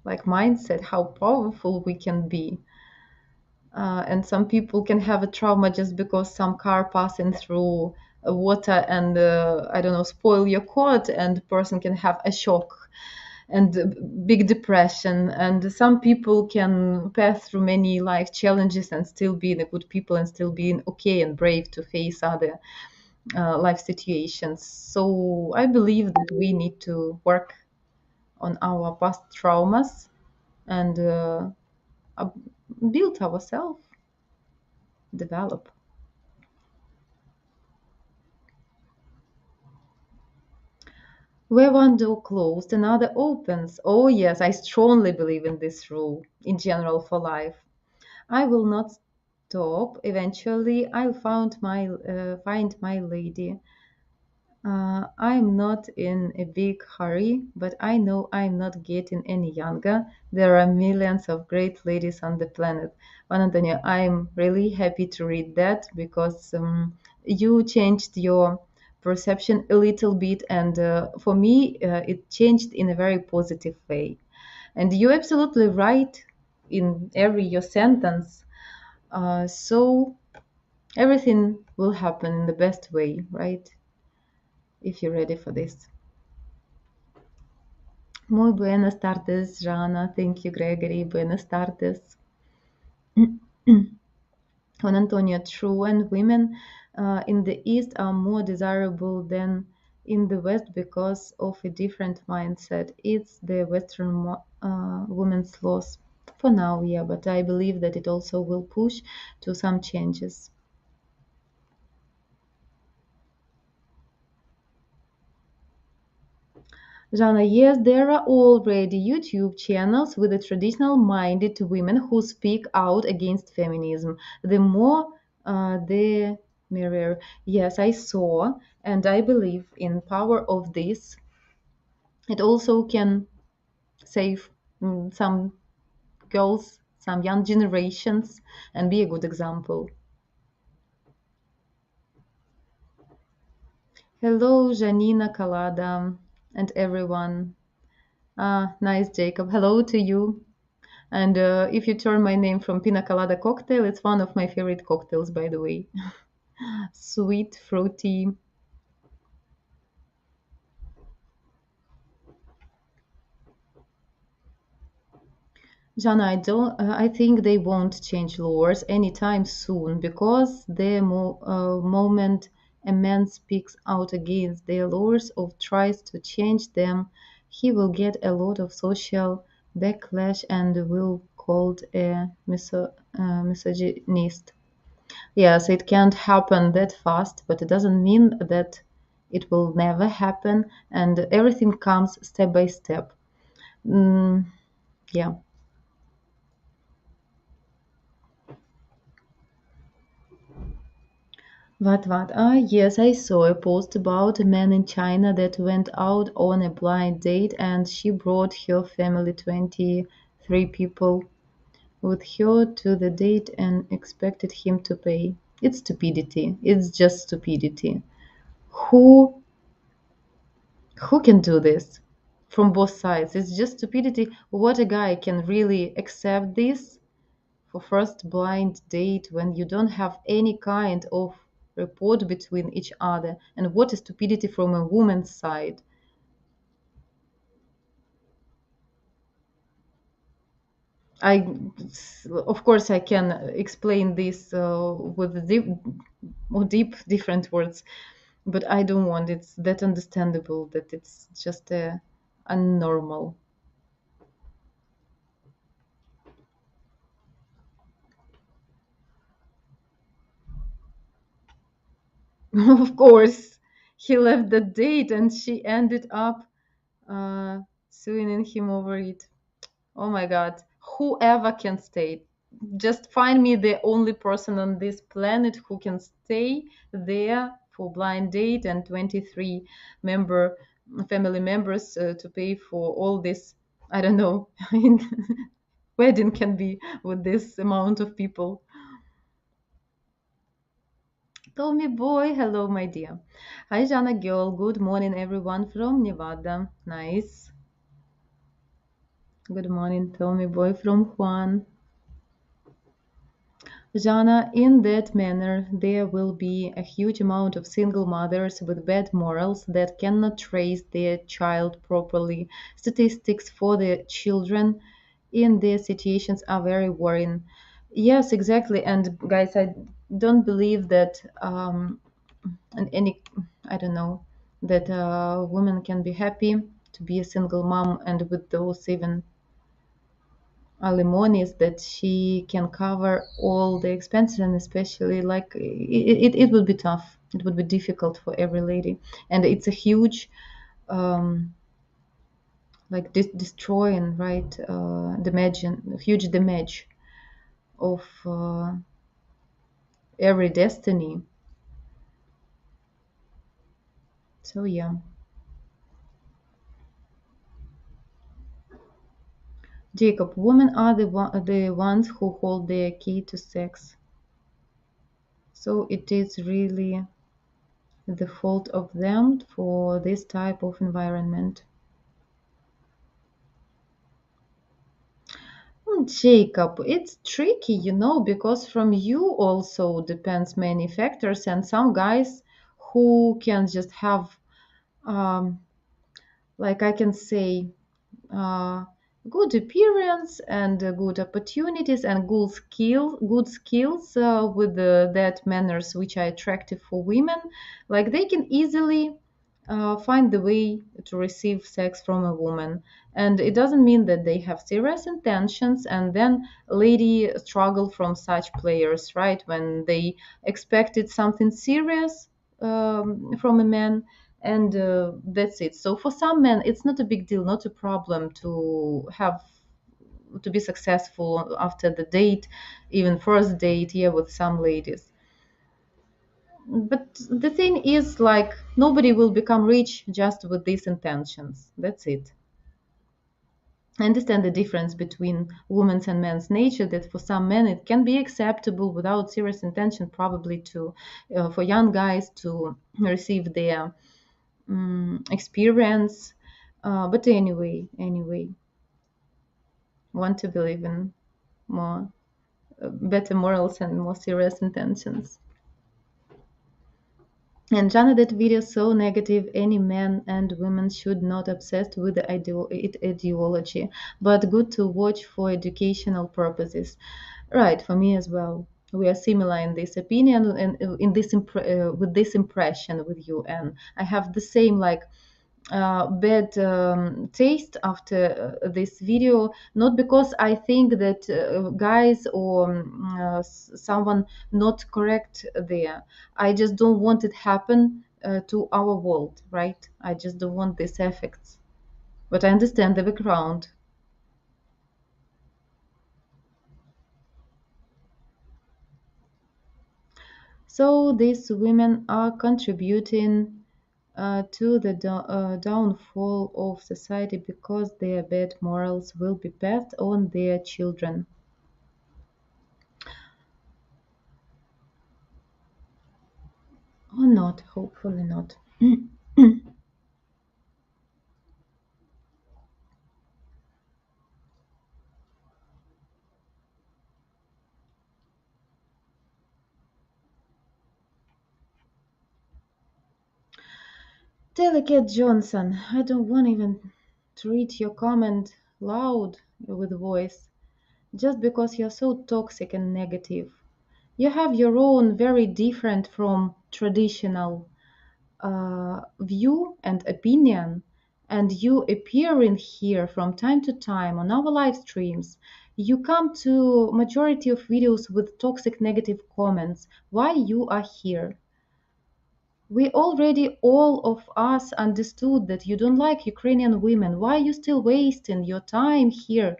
[SPEAKER 3] like mindset, how powerful we can be. And some people can have a trauma just because some car passing through water and I don't know, spoil your coat, and the person can have a shock and big depression. And some people can pass through many life challenges and still being a good people and still being okay and brave to face other life situations. So I believe that we need to work on our past traumas and build ourselves, develop. Where one door closed, another opens. Oh, yes, I strongly believe in this rule in general for life. I will not stop. Eventually, I'll find my lady. I'm not in a big hurry, but I know I'm not getting any younger. There are millions of great ladies on the planet. Juan Antonio, I'm really happy to read that because you changed your perception a little bit, and for me, it changed in a very positive way. And you're absolutely right in every your sentence. So everything will happen in the best way, right? If you're ready for this. Muy buenas tardes, Jana. Thank you, Gregory. Buenas tardes. Juan Antonio, true, and women in the East are more desirable than in the West because of a different mindset. It's the Western woman's loss for now, yeah, but I believe that it also will push to some changes. Jana, yes, there are already YouTube channels with the traditional minded women who speak out against feminism. The more, the merrier. Yes, I saw, and I believe in power of this. It also can save some girls, some young generations, and be a good example. Hello, Janina, Kalada, and everyone. Nice, Jacob. Hello to you. And if you turn my name from Pina Colada cocktail, it's one of my favorite cocktails, by the way. Sweet, fruity. Jana, I think they won't change laws anytime soon because the moment a man speaks out against their laws or tries to change them, he will get a lot of social backlash and will called a misogynist. Yes, it can't happen that fast, but it doesn't mean that it will never happen, and everything comes step by step. Mm, yeah. What? Ah, yes, I saw a post about a man in China that went out on a blind date and she brought her family 23 people with her to the date and expected him to pay. It's stupidity. It's just stupidity. Who who can do this from both sides? It's just stupidity. What a guy can really accept this for first blind date when you don't have any kind of rapport between each other, and what is stupidity from a woman's side? I, of course, I can explain this with more deep different words, but I don't want. It's that understandable that it's just unnormal. Of course, he left the date and she ended up uh, suing him over it. Oh my God, whoever can stay. Just find me the only person on this planet who can stay there for blind date and 23 member family members to pay for all this. I don't know. Wedding can be with this amount of people. Tommy boy, hello my dear. Hi Jana girl, good morning everyone from Nevada. Nice. Good morning, Tommy boy from Juan. Jana, in that manner, there will be a huge amount of single mothers with bad morals that cannot raise their child properly. Statistics for the children in their situations are very worrying. Yes, exactly. And guys, I don't believe that and any, I don't know, that a woman can be happy to be a single mom and with those even alimonies that she can cover all the expenses, and especially like it would be tough, it would be difficult for every lady, and it's a huge like destroying, right, damage, huge damage of every destiny. So yeah, Jacob, women are the ones who hold the key to sex, so it is really the fault of them for this type of environment. Jacob, it's tricky, because from you also depends many factors, and some guys who can just have, um, like I can say, uh, good appearance and good opportunities and good skills with that manners which are attractive for women, like they can easily find the way to receive sex from a woman, and it doesn't mean that they have serious intentions, and then lady struggle from such players, right, when they expected something serious from a man, and that's it. So for some men it's not a big deal, not a problem to be successful after the date, even first date, yeah, with some ladies. But the thing is, like, nobody will become rich just with these intentions. That's it. I understand the difference between women's and men's nature, that for some men it can be acceptable without serious intention, probably to for young guys to receive their experience. But anyway, want to believe in more better morals and more serious intentions. And Jana, that video so negative. Any men and women should not obsessed with the ideology, but good to watch for educational purposes. Right, for me as well. We are similar in this opinion and in this with this impression with you, and I have the same like bad taste after this video, not because I think that guys or someone not correct there. I just don't want it happen to our world, right? I just don't want these effects. But I understand the background. So these women are contributing to the downfall of society because their bad morals will be passed on their children. Or not, hopefully not. Delicate Johnson, I don't want even to read your comment loud with voice, just because you're so toxic and negative. You have your own very different from traditional view and opinion, and you appear in here from time to time on our live streams. You come to majority of videos with toxic negative comments. Why you are here? We already all of us understood that you don't like Ukrainian women. Why are you still wasting your time here?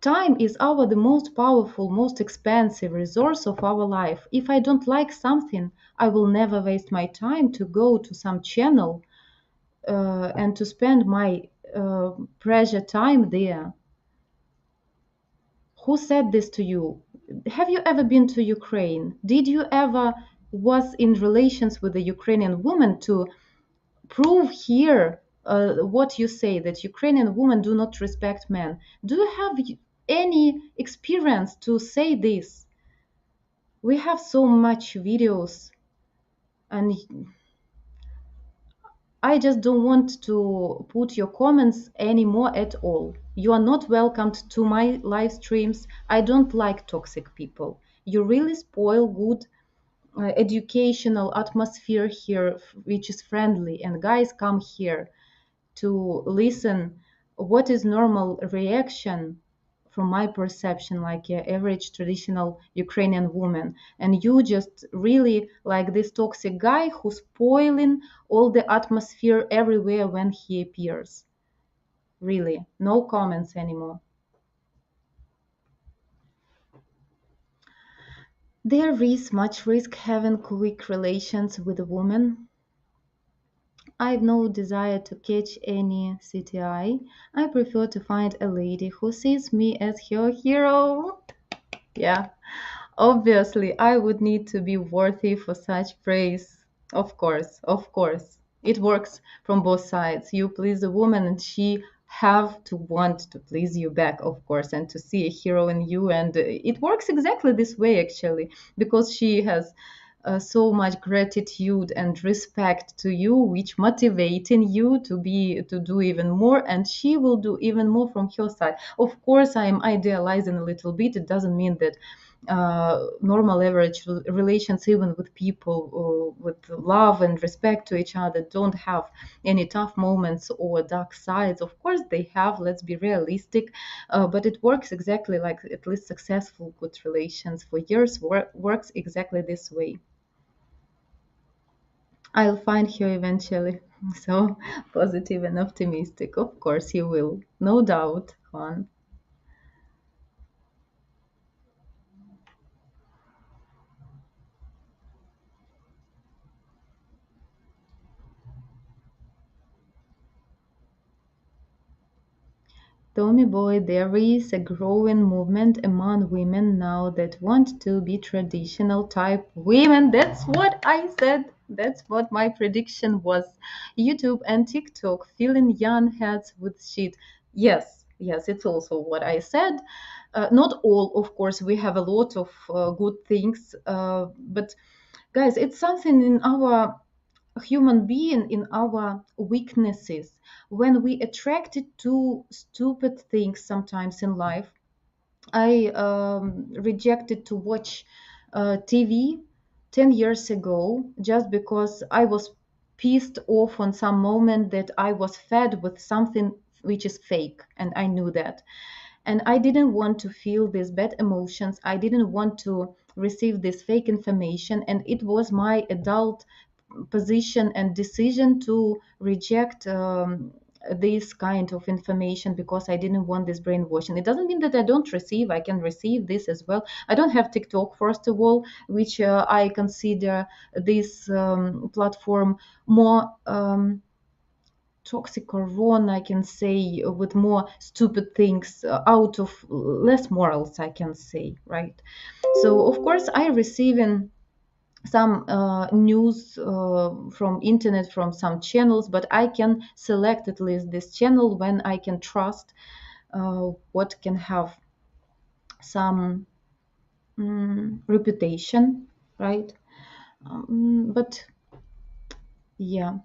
[SPEAKER 3] Time is our the most powerful, most expensive resource of our life. If I don't like something, I will never waste my time to go to some channel and to spend my precious time there. Who said this to you? Have you ever been to Ukraine? Did you ever was in relations with a Ukrainian woman to prove here what you say, that Ukrainian women do not respect men? Do you have any experience to say this? We have so much videos, and I just don't want to put your comments anymore at all. You are not welcomed to my live streams. I don't like toxic people. You really spoil good educational atmosphere here, which is friendly, and guys come here to listen what is normal reaction from my perception, like an average traditional Ukrainian woman. And you just really like this toxic guy who's spoiling all the atmosphere everywhere when he appears. Really, no comments anymore. There is much risk having quick relations with a woman. I've no desire to catch any CTI. I prefer to find a lady who sees me as her hero. Yeah, obviously, I would need to be worthy for such praise. Of course, of course. It works from both sides. You please the woman, and she have to want to please you back, of course, and to see a hero in you. And it works exactly this way, actually, because she has so much gratitude and respect to you, which motivating you to do even more, and she will do even more from her side. Of course, I am idealizing a little bit. It doesn't mean that normal average relations, even with people with love and respect to each other, don't have any tough moments or dark sides. Of course they have, let's be realistic, but it works exactly like at least successful good relations for years works exactly this way. I'll find her eventually. So positive and optimistic. Of course you will, no doubt, Juan. Tommy Boy, there is a growing movement among women now that want to be traditional type women. That's what I said. That's what my prediction was. YouTube and TikTok filling young heads with shit. Yes, yes, it's also what I said. Not all, of course, we have a lot of good things, but guys, it's something in our human being, in our weaknesses, when we attracted to stupid things sometimes in life. I rejected to watch TV 10 years ago just because I was pissed off on some moment that I was fed with something which is fake, and I knew that. And I didn't want to feel these bad emotions. I didn't want to receive this fake information. And it was my adult position and decision to reject this kind of information because I didn't want this brainwashing. It doesn't mean that I don't receive, I can receive this as well. I don't have TikTok, first of all, which I consider this platform more toxic or wrong, I can say, with more stupid things, out of less morals, I can say, right? So, of course, I receiving some news from internet, from some channels, but I can select at least this channel when I can trust what can have some reputation, right? But yeah,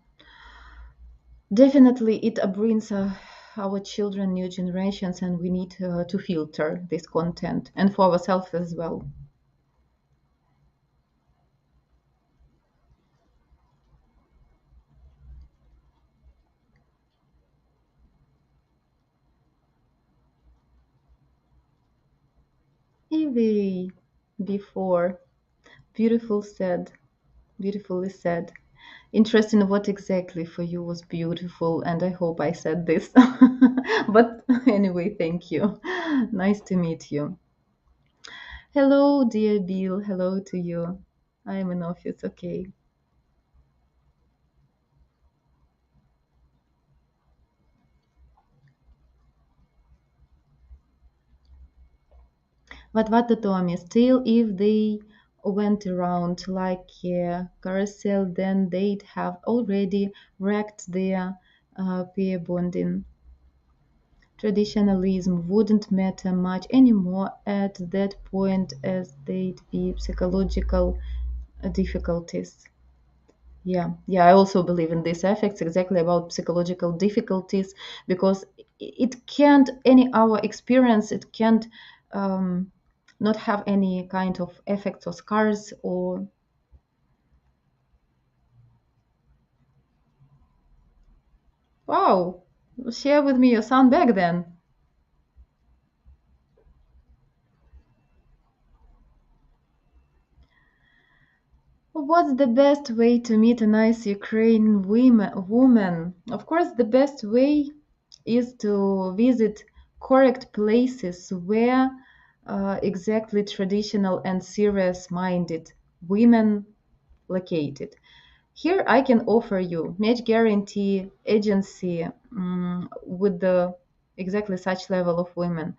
[SPEAKER 3] definitely it brings our children, new generations, and we need to filter this content, and for ourselves as well. Evie, before, beautiful said, beautifully said. Interesting what exactly for you was beautiful, and I hope I said this. But anyway, thank you. Nice to meet you. Hello, dear Bill. Hello to you. I am in office, okay. But what the Tommy, still if they went around like a carousel, then they'd have already wrecked their pair bonding. Traditionalism wouldn't matter much anymore at that point, as they'd be psychological difficulties. Yeah, I also believe in these effects exactly about psychological difficulties, because it can't, any our experience, it can't um, not have any kind of effects or scars or. Wow, share with me your son back then. What's the best way to meet a nice Ukrainian woman? Of course, the best way is to visit correct places where exactly traditional and serious-minded women located. Here I can offer you match guarantee agency with the exactly such level of women.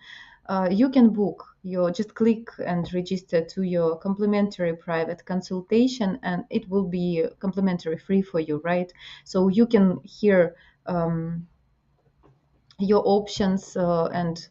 [SPEAKER 3] You can book your, just click and register to your complimentary private consultation, and it will be complimentary free for you, right? So you can hear your options and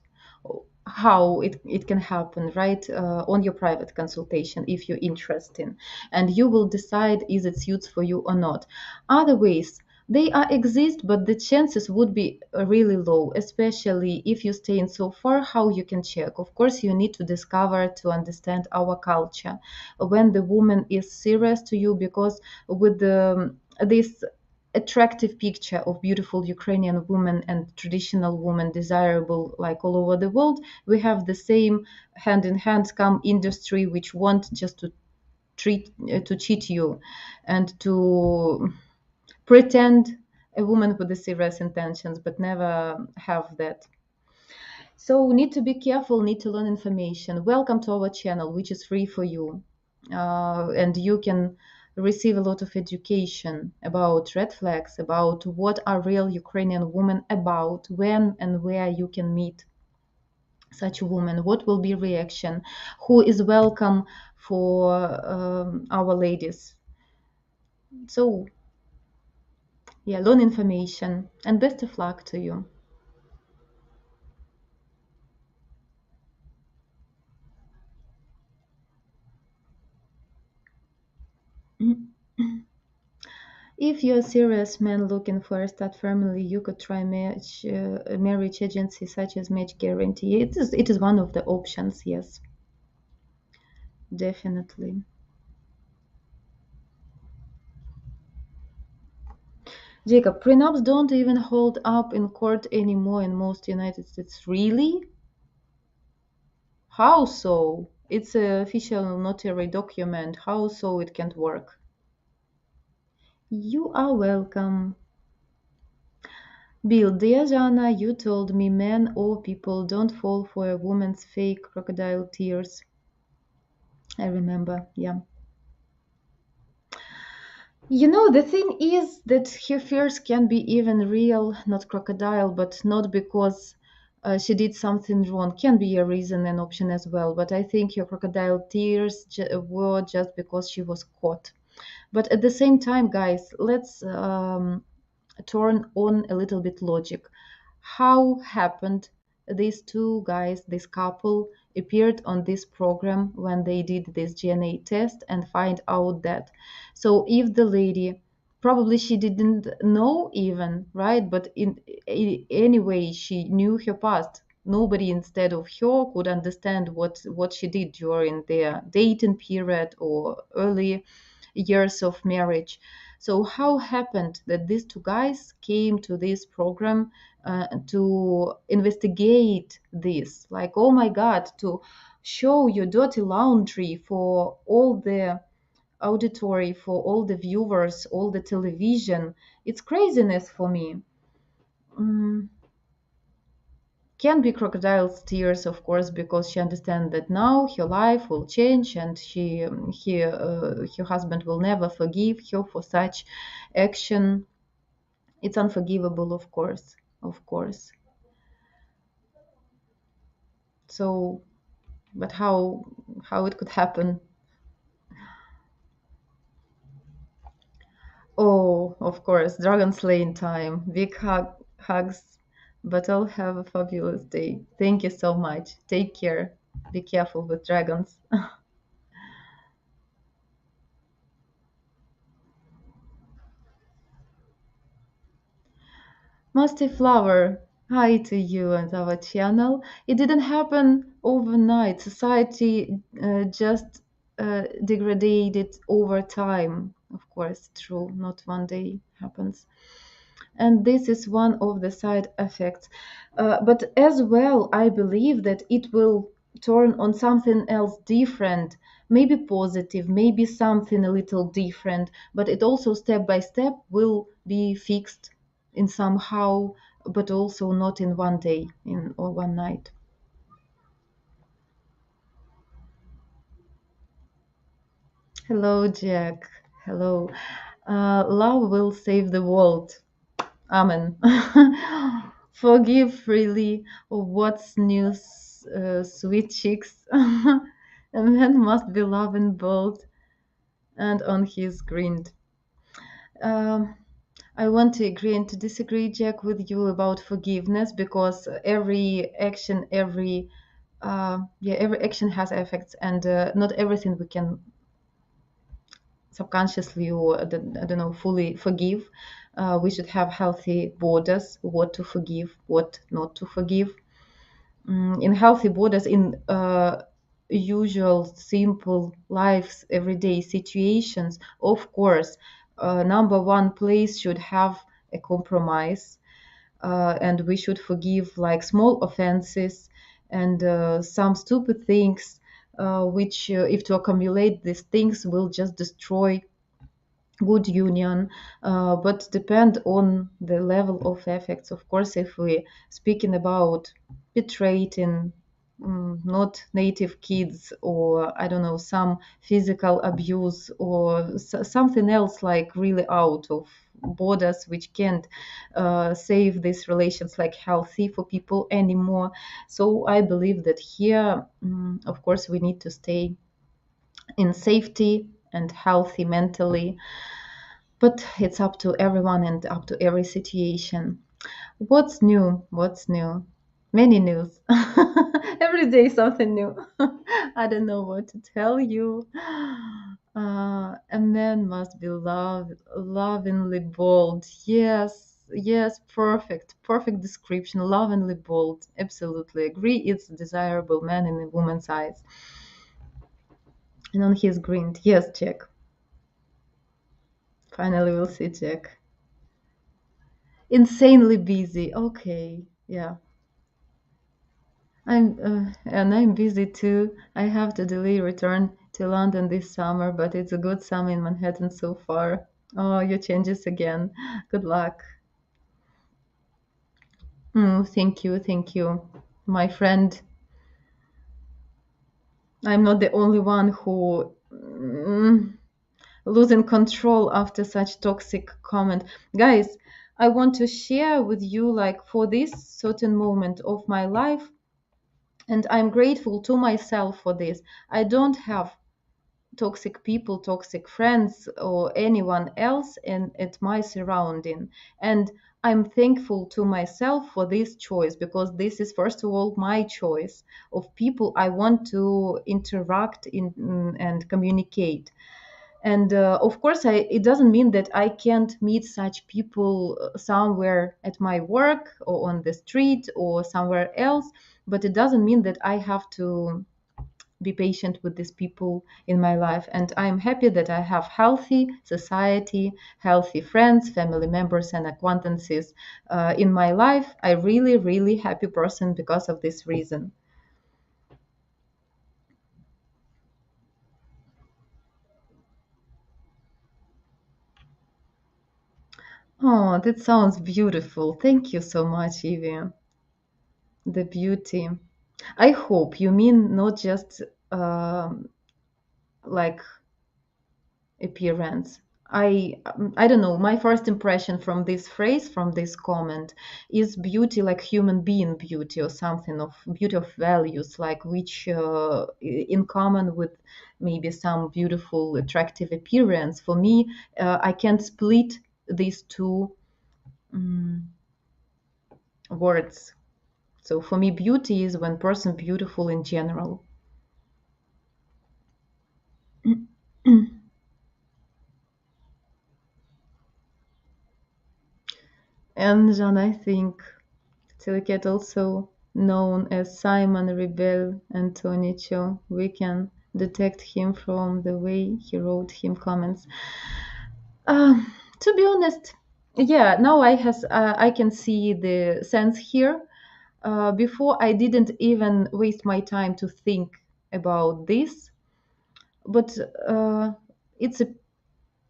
[SPEAKER 3] how it can happen, right, on your private consultation if you're interested, and you will decide is it suits for you or not. Other ways, they are exist, but the chances would be really low, especially if you stay in so far. How you can check? Of course, you need to discover, to understand our culture, when the woman is serious to you, because with this attractive picture of beautiful Ukrainian women and traditional women desirable like all over the world, we have the same hand in hand scam industry which want just to cheat you and to pretend a woman with the serious intentions but never have that. So need to be careful, need to learn information. Welcome to our channel, which is free for you, and you can receive a lot of education about red flags, about what are real Ukrainian women about, when and where you can meet such a woman, what will be reaction, who is welcome for our ladies. So yeah, learn information and best of luck to you. If you're a serious man looking for a stud family, you could try marriage agency such as Match Guarantee. It is one of the options, yes, definitely. Jacob, prenups don't even hold up in court anymore in most United States. Really? How so? It's an official notary document. How so it can't work? You are welcome. Bill, dear Jana, you told me men or people don't fall for a woman's fake crocodile tears. I remember, yeah. You know, the thing is that her fears can be even real, not crocodile, but not because she did something wrong. Can be a reason and option as well. But I think her crocodile tears were just because she was caught. But at the same time, guys, let's turn on a little bit logic. How happened these two guys, this couple, appeared on this program when they did this DNA test and find out that? So if the lady, probably she didn't know even, right? But anyway, she knew her past. Nobody instead of her could understand what she did during their dating period or early years of marriage. So how happened that these two guys came to this program to investigate this? Like, oh my God, to show your dirty laundry for all the auditory, for all the viewers, all the television. It's craziness for me. Mm, can be crocodile's tears, of course, because she understands that now her life will change and her husband will never forgive her for such action. It's unforgivable, of course, of course. So, but how it could happen? Oh, of course, dragon slaying time. Big hugs, but I'll have a fabulous day. Thank you so much. Take care. Be careful with dragons. Musty Flower, hi to you and our channel. It didn't happen overnight. Society just degraded over time. Of course, true, not one day happens. And this is one of the side effects. But as well, I believe that it will turn on something else different, maybe positive, maybe something a little different, but it also step by step will be fixed in somehow, but also not in one day or one night. Hello, Jack. Hello. Love will save the world. Amen. Forgive freely. What's new, sweet chicks? A man must be loving bold and on his grind. Um, I want to agree and to disagree, Jack, with you about forgiveness because every action has effects, and not everything we can subconsciously or I don't know fully forgive. We should have healthy borders, what to forgive, what not to forgive. In healthy borders, in usual simple lives, everyday situations, of course, number one place should have a compromise, and we should forgive like small offenses and some stupid things, which if to accumulate these things will just destroy good union, but depend on the level of effects. Of course, if we speaking about betraying, not native kids, or I don't know, some physical abuse, or something else like really out of borders, which can't save these relations like healthy for people anymore. So I believe that here, of course, we need to stay in safety and healthy mentally, but it's up to everyone and up to every situation. What's new? What's new? Many news. Every day something new. I don't know what to tell you. A man must be lovingly bold. Yes, yes, perfect, perfect description. Lovingly bold. Absolutely agree. It's a desirable man in a woman's eyes. And on his grinned. Yes, Jack. Finally, we'll see Jack. Insanely busy. Okay, yeah. I'm busy too. I have to delay return to London this summer, but it's a good summer in Manhattan so far. Oh, your changes again. Good luck. Thank you, my friend. I'm not the only one who losing control after such toxic comment. Guys, I want to share with you, like, for this certain moment of my life, and I'm grateful to myself for this. I don't have toxic people, toxic friends, or anyone else in at my surrounding, and I'm thankful to myself for this choice, because this is first of all my choice of people I want to interact in, and communicate. And of course, it doesn't mean that I can't meet such people somewhere at my work or on the street or somewhere else, but it doesn't mean that I have to be patient with these people in my life. And I'm happy that I have healthy society, healthy friends, family members, and acquaintances in my life. I really, really happy person because of this reason. Oh, that sounds beautiful. Thank you so much, Evie. The beauty. I hope you mean not just like appearance. I don't know. My first impression from this phrase, from this comment, is beauty like human being beauty, or something of beauty of values, like which in common with maybe some beautiful, attractive appearance. For me, I can't split these two words. So for me, beauty is when person beautiful in general. And Jean, I think Telecat, also known as Simon Rebel Antonicio, we can detect him from the way he wrote him comments. To be honest, yeah, now I can see the sense here. Before I didn't even waste my time to think about this, but it's a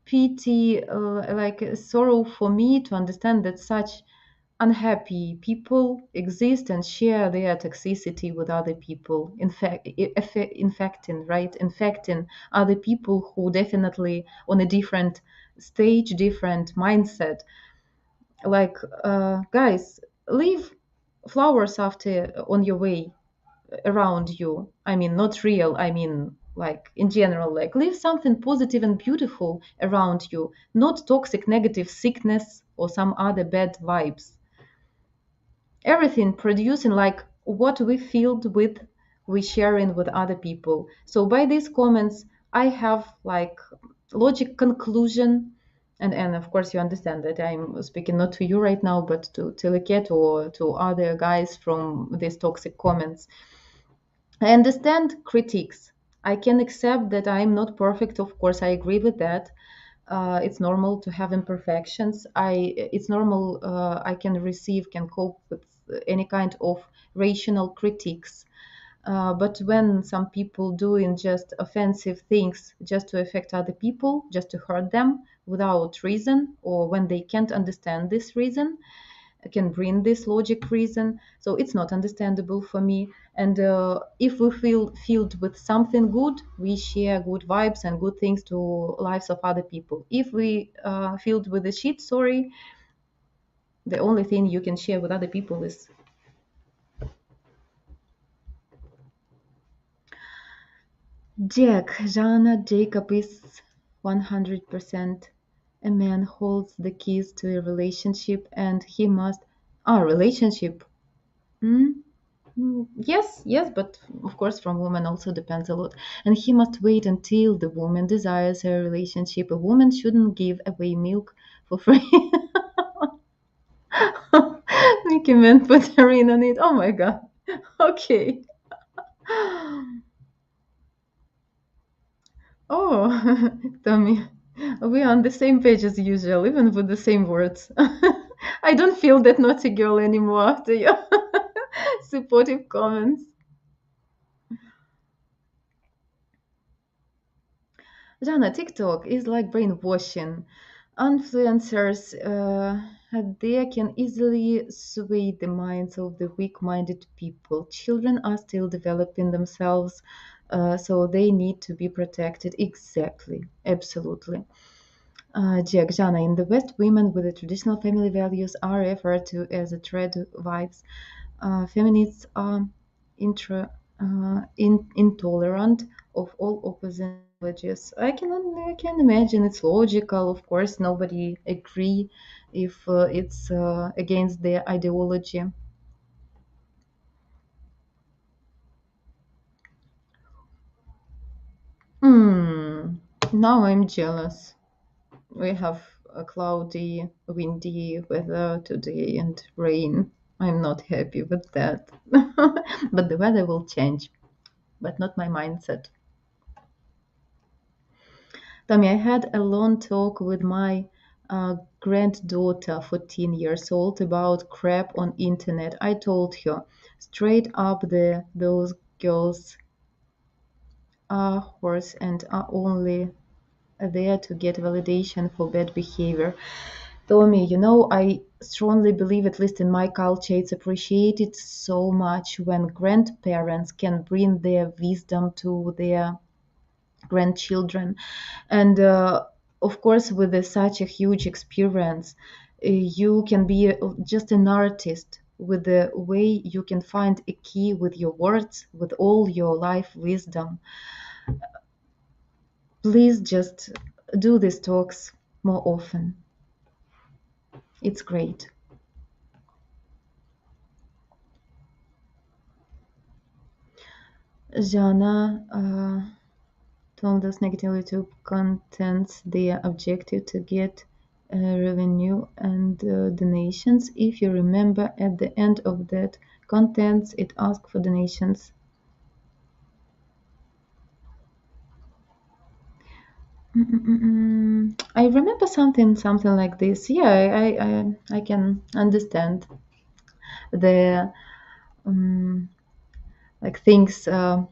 [SPEAKER 3] pity, like a sorrow for me to understand that such unhappy people exist and share their toxicity with other people, in fact, infecting other people who definitely on a different stage, different mindset. Like, guys, leave flowers after on your way around you. I mean, not real, I mean, like in general, like leave something positive and beautiful around you, not toxic negative sickness or some other bad vibes. Everything producing like what we filled with, we sharing with other people. So by these comments I have like logic conclusion, and of course you understand that I'm speaking not to you right now, but to Telecat or to other guys from these toxic comments. I understand critiques. I can accept that I'm not perfect. Of course, I agree with that. It's normal to have imperfections. It's normal. I can receive, can cope with any kind of rational critiques. But when some people doing just offensive things just to affect other people, just to hurt them without reason, or when they can't understand this reason, can bring this logic reason, so it's not understandable for me. And if we feel filled with something good, we share good vibes and good things to lives of other people. If we filled with the shit, sorry, the only thing you can share with other people is Jack. Jana, Jacob is 100% a man holds the keys to a relationship and he must relationship. Hmm? Yes, yes, but of course, from women also depends a lot. And he must wait until the woman desires a relationship. A woman shouldn't give away milk for free. Mickey Man put a ring on it. Oh my god. Okay. Oh, Tommy, we are on the same page as usual, even with the same words. I don't feel that naughty girl anymore after your supportive comments. Jana, TikTok is like brainwashing. Influencers there can easily sway the minds of the weak-minded people. Children are still developing themselves, so they need to be protected. Exactly, absolutely. Jack, Jana, in the West, women with the traditional family values are referred to as a trad wives. Feminists are intolerant of all opposite ideologies. I can imagine it's logical. Of course, nobody agree if it's against their ideology. Hmm. Now I'm jealous. We have a cloudy, windy weather today and rain. I'm not happy with that. But the weather will change, but not my mindset. Tommy, I had a long talk with my granddaughter, 14 years old, about crap on internet. I told her straight up there, those girls are horse and are only there to get validation for bad behavior. Tommy, I strongly believe, at least in my culture, it's appreciated so much when grandparents can bring their wisdom to their grandchildren. And of course, with such a huge experience, you can be just an artist with the way you can find a key with your words, with all your life wisdom. Please just do these talks more often. It's great. Jana told us negative YouTube contents their objective to get revenue and donations. If you remember, at the end of that contents, it asked for donations. I remember something like this. Yeah, I can understand the like things. The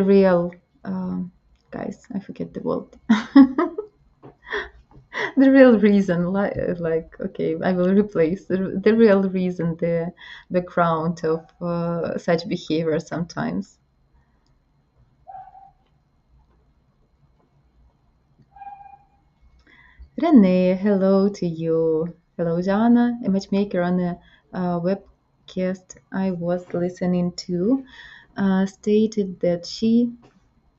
[SPEAKER 3] real guys. I forget the word. The real reason, like okay, I will replace the real reason, the background of such behavior sometimes. Renee, hello to you. Hello, Jana, a matchmaker on a webcast I was listening to, stated that she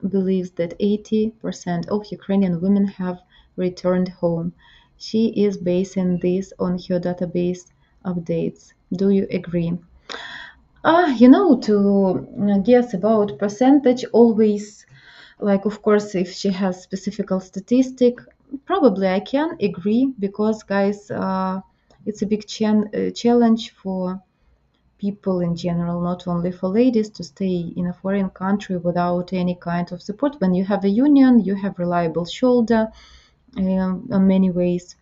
[SPEAKER 3] believes that 80% of Ukrainian women have returned home. She is basing this on her database updates. Do you agree? To guess about percentage, always, like, of course, if she has specific statistic, probably I can agree because, guys, it's a big challenge for people in general, not only for ladies, to stay in a foreign country without any kind of support. When you have a union, you have reliable shoulder in many ways,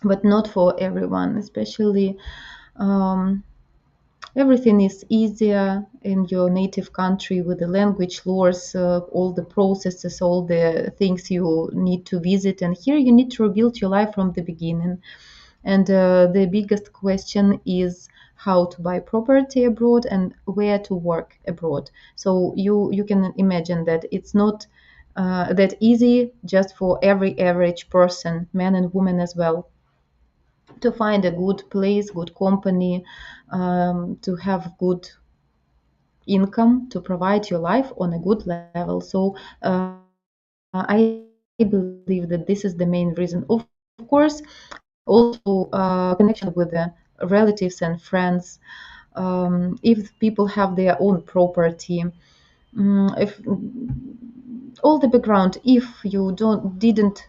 [SPEAKER 3] but not for everyone, especially. Everything is easier in your native country with the language laws, all the processes, all the things you need to visit. And here you need to rebuild your life from the beginning. And the biggest question is how to buy property abroad and where to work abroad. So you can imagine that it's not that easy just for every average person, man and woman as well, to find a good place, good company, to have good income to provide your life on a good level. So I believe that this is the main reason. Of course, also connection with the relatives and friends. If people have their own property, if all the background, if you didn't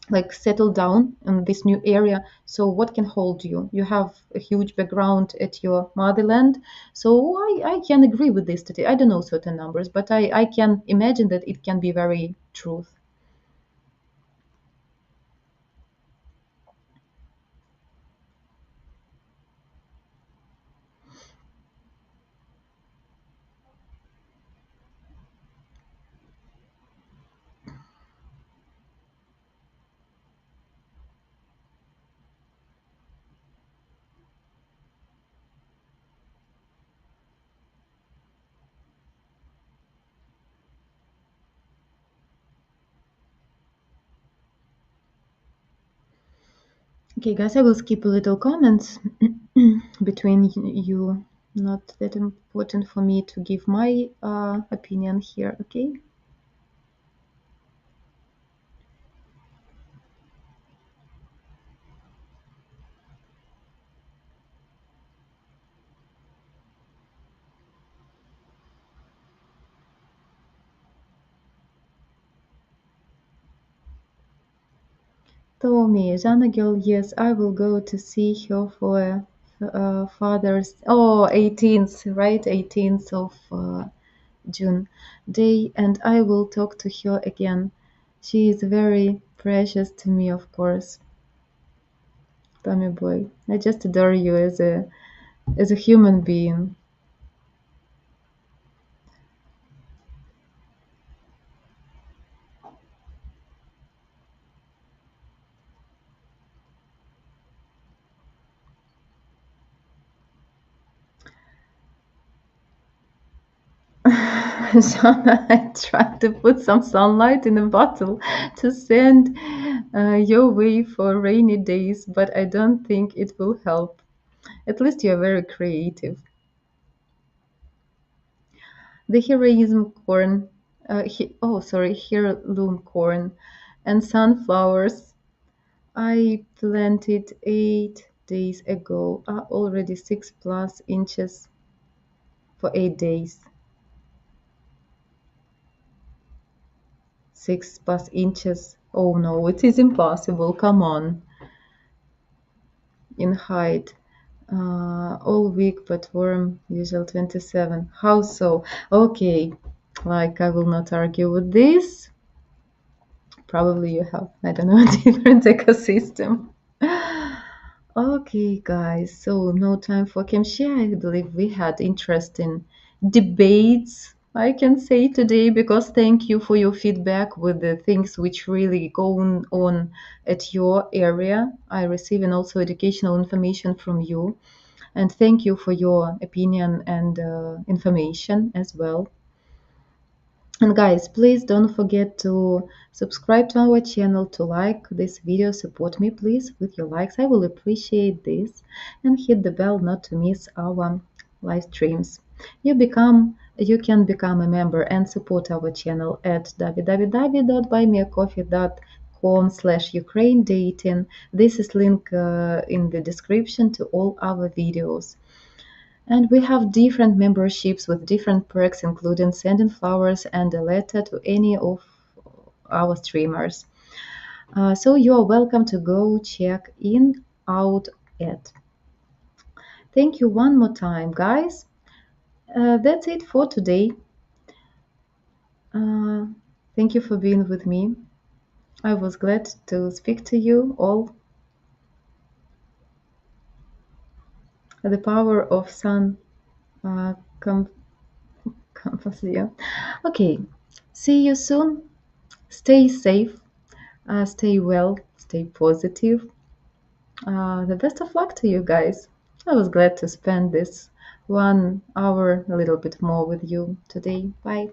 [SPEAKER 3] like settle down in this new area, so what can hold you? You have a huge background at your motherland. So I can agree with this today. I don't know certain numbers, but I can imagine that it can be very truth. Okay, guys, I will skip a little comments between you. Not that important for me to give my opinion here, okay? Tommy, Jana girl, yes, I will go to see her for Father's, 18th, right? 18th of June day, and I will talk to her again. She is very precious to me, of course. Tommy boy, I just adore you as a human being. Shana, I tried to put some sunlight in a bottle to send your way for rainy days, but I don't think it will help. At least you're very creative. The heroism corn, heirloom corn, and sunflowers I planted 8 days ago are already 6+ inches for 8 days. 6+ inches. Oh no, it is impossible. Come on. In height. All week but warm, usual 27. How so? Okay, like I will not argue with this. Probably you have, I don't know, a different ecosystem. Okay, guys, so no time for kimchi. I believe we had interesting debates, I can say today, because thank you for your feedback with the things which really going on at your area. I receive and also educational information from you. And thank you for your opinion and information as well. And guys, please don't forget to subscribe to our channel, to like this video, support me please with your likes. I will appreciate this. And hit the bell not to miss our live streams. You can become a member and support our channel at www.buymeacoffee.com/Ukraine dating. This is link in the description to all our videos. And we have different memberships with different perks, including sending flowers and a letter to any of our streamers. So you are welcome to go check out it. Thank you one more time, guys. That's it for today. Thank you for being with me. I was glad to speak to you all. The power of sun comes here. Okay, see you soon. Stay safe, stay well, stay positive. The best of luck to you guys. I was glad to spend this 1 hour, a little bit more with you today. Bye.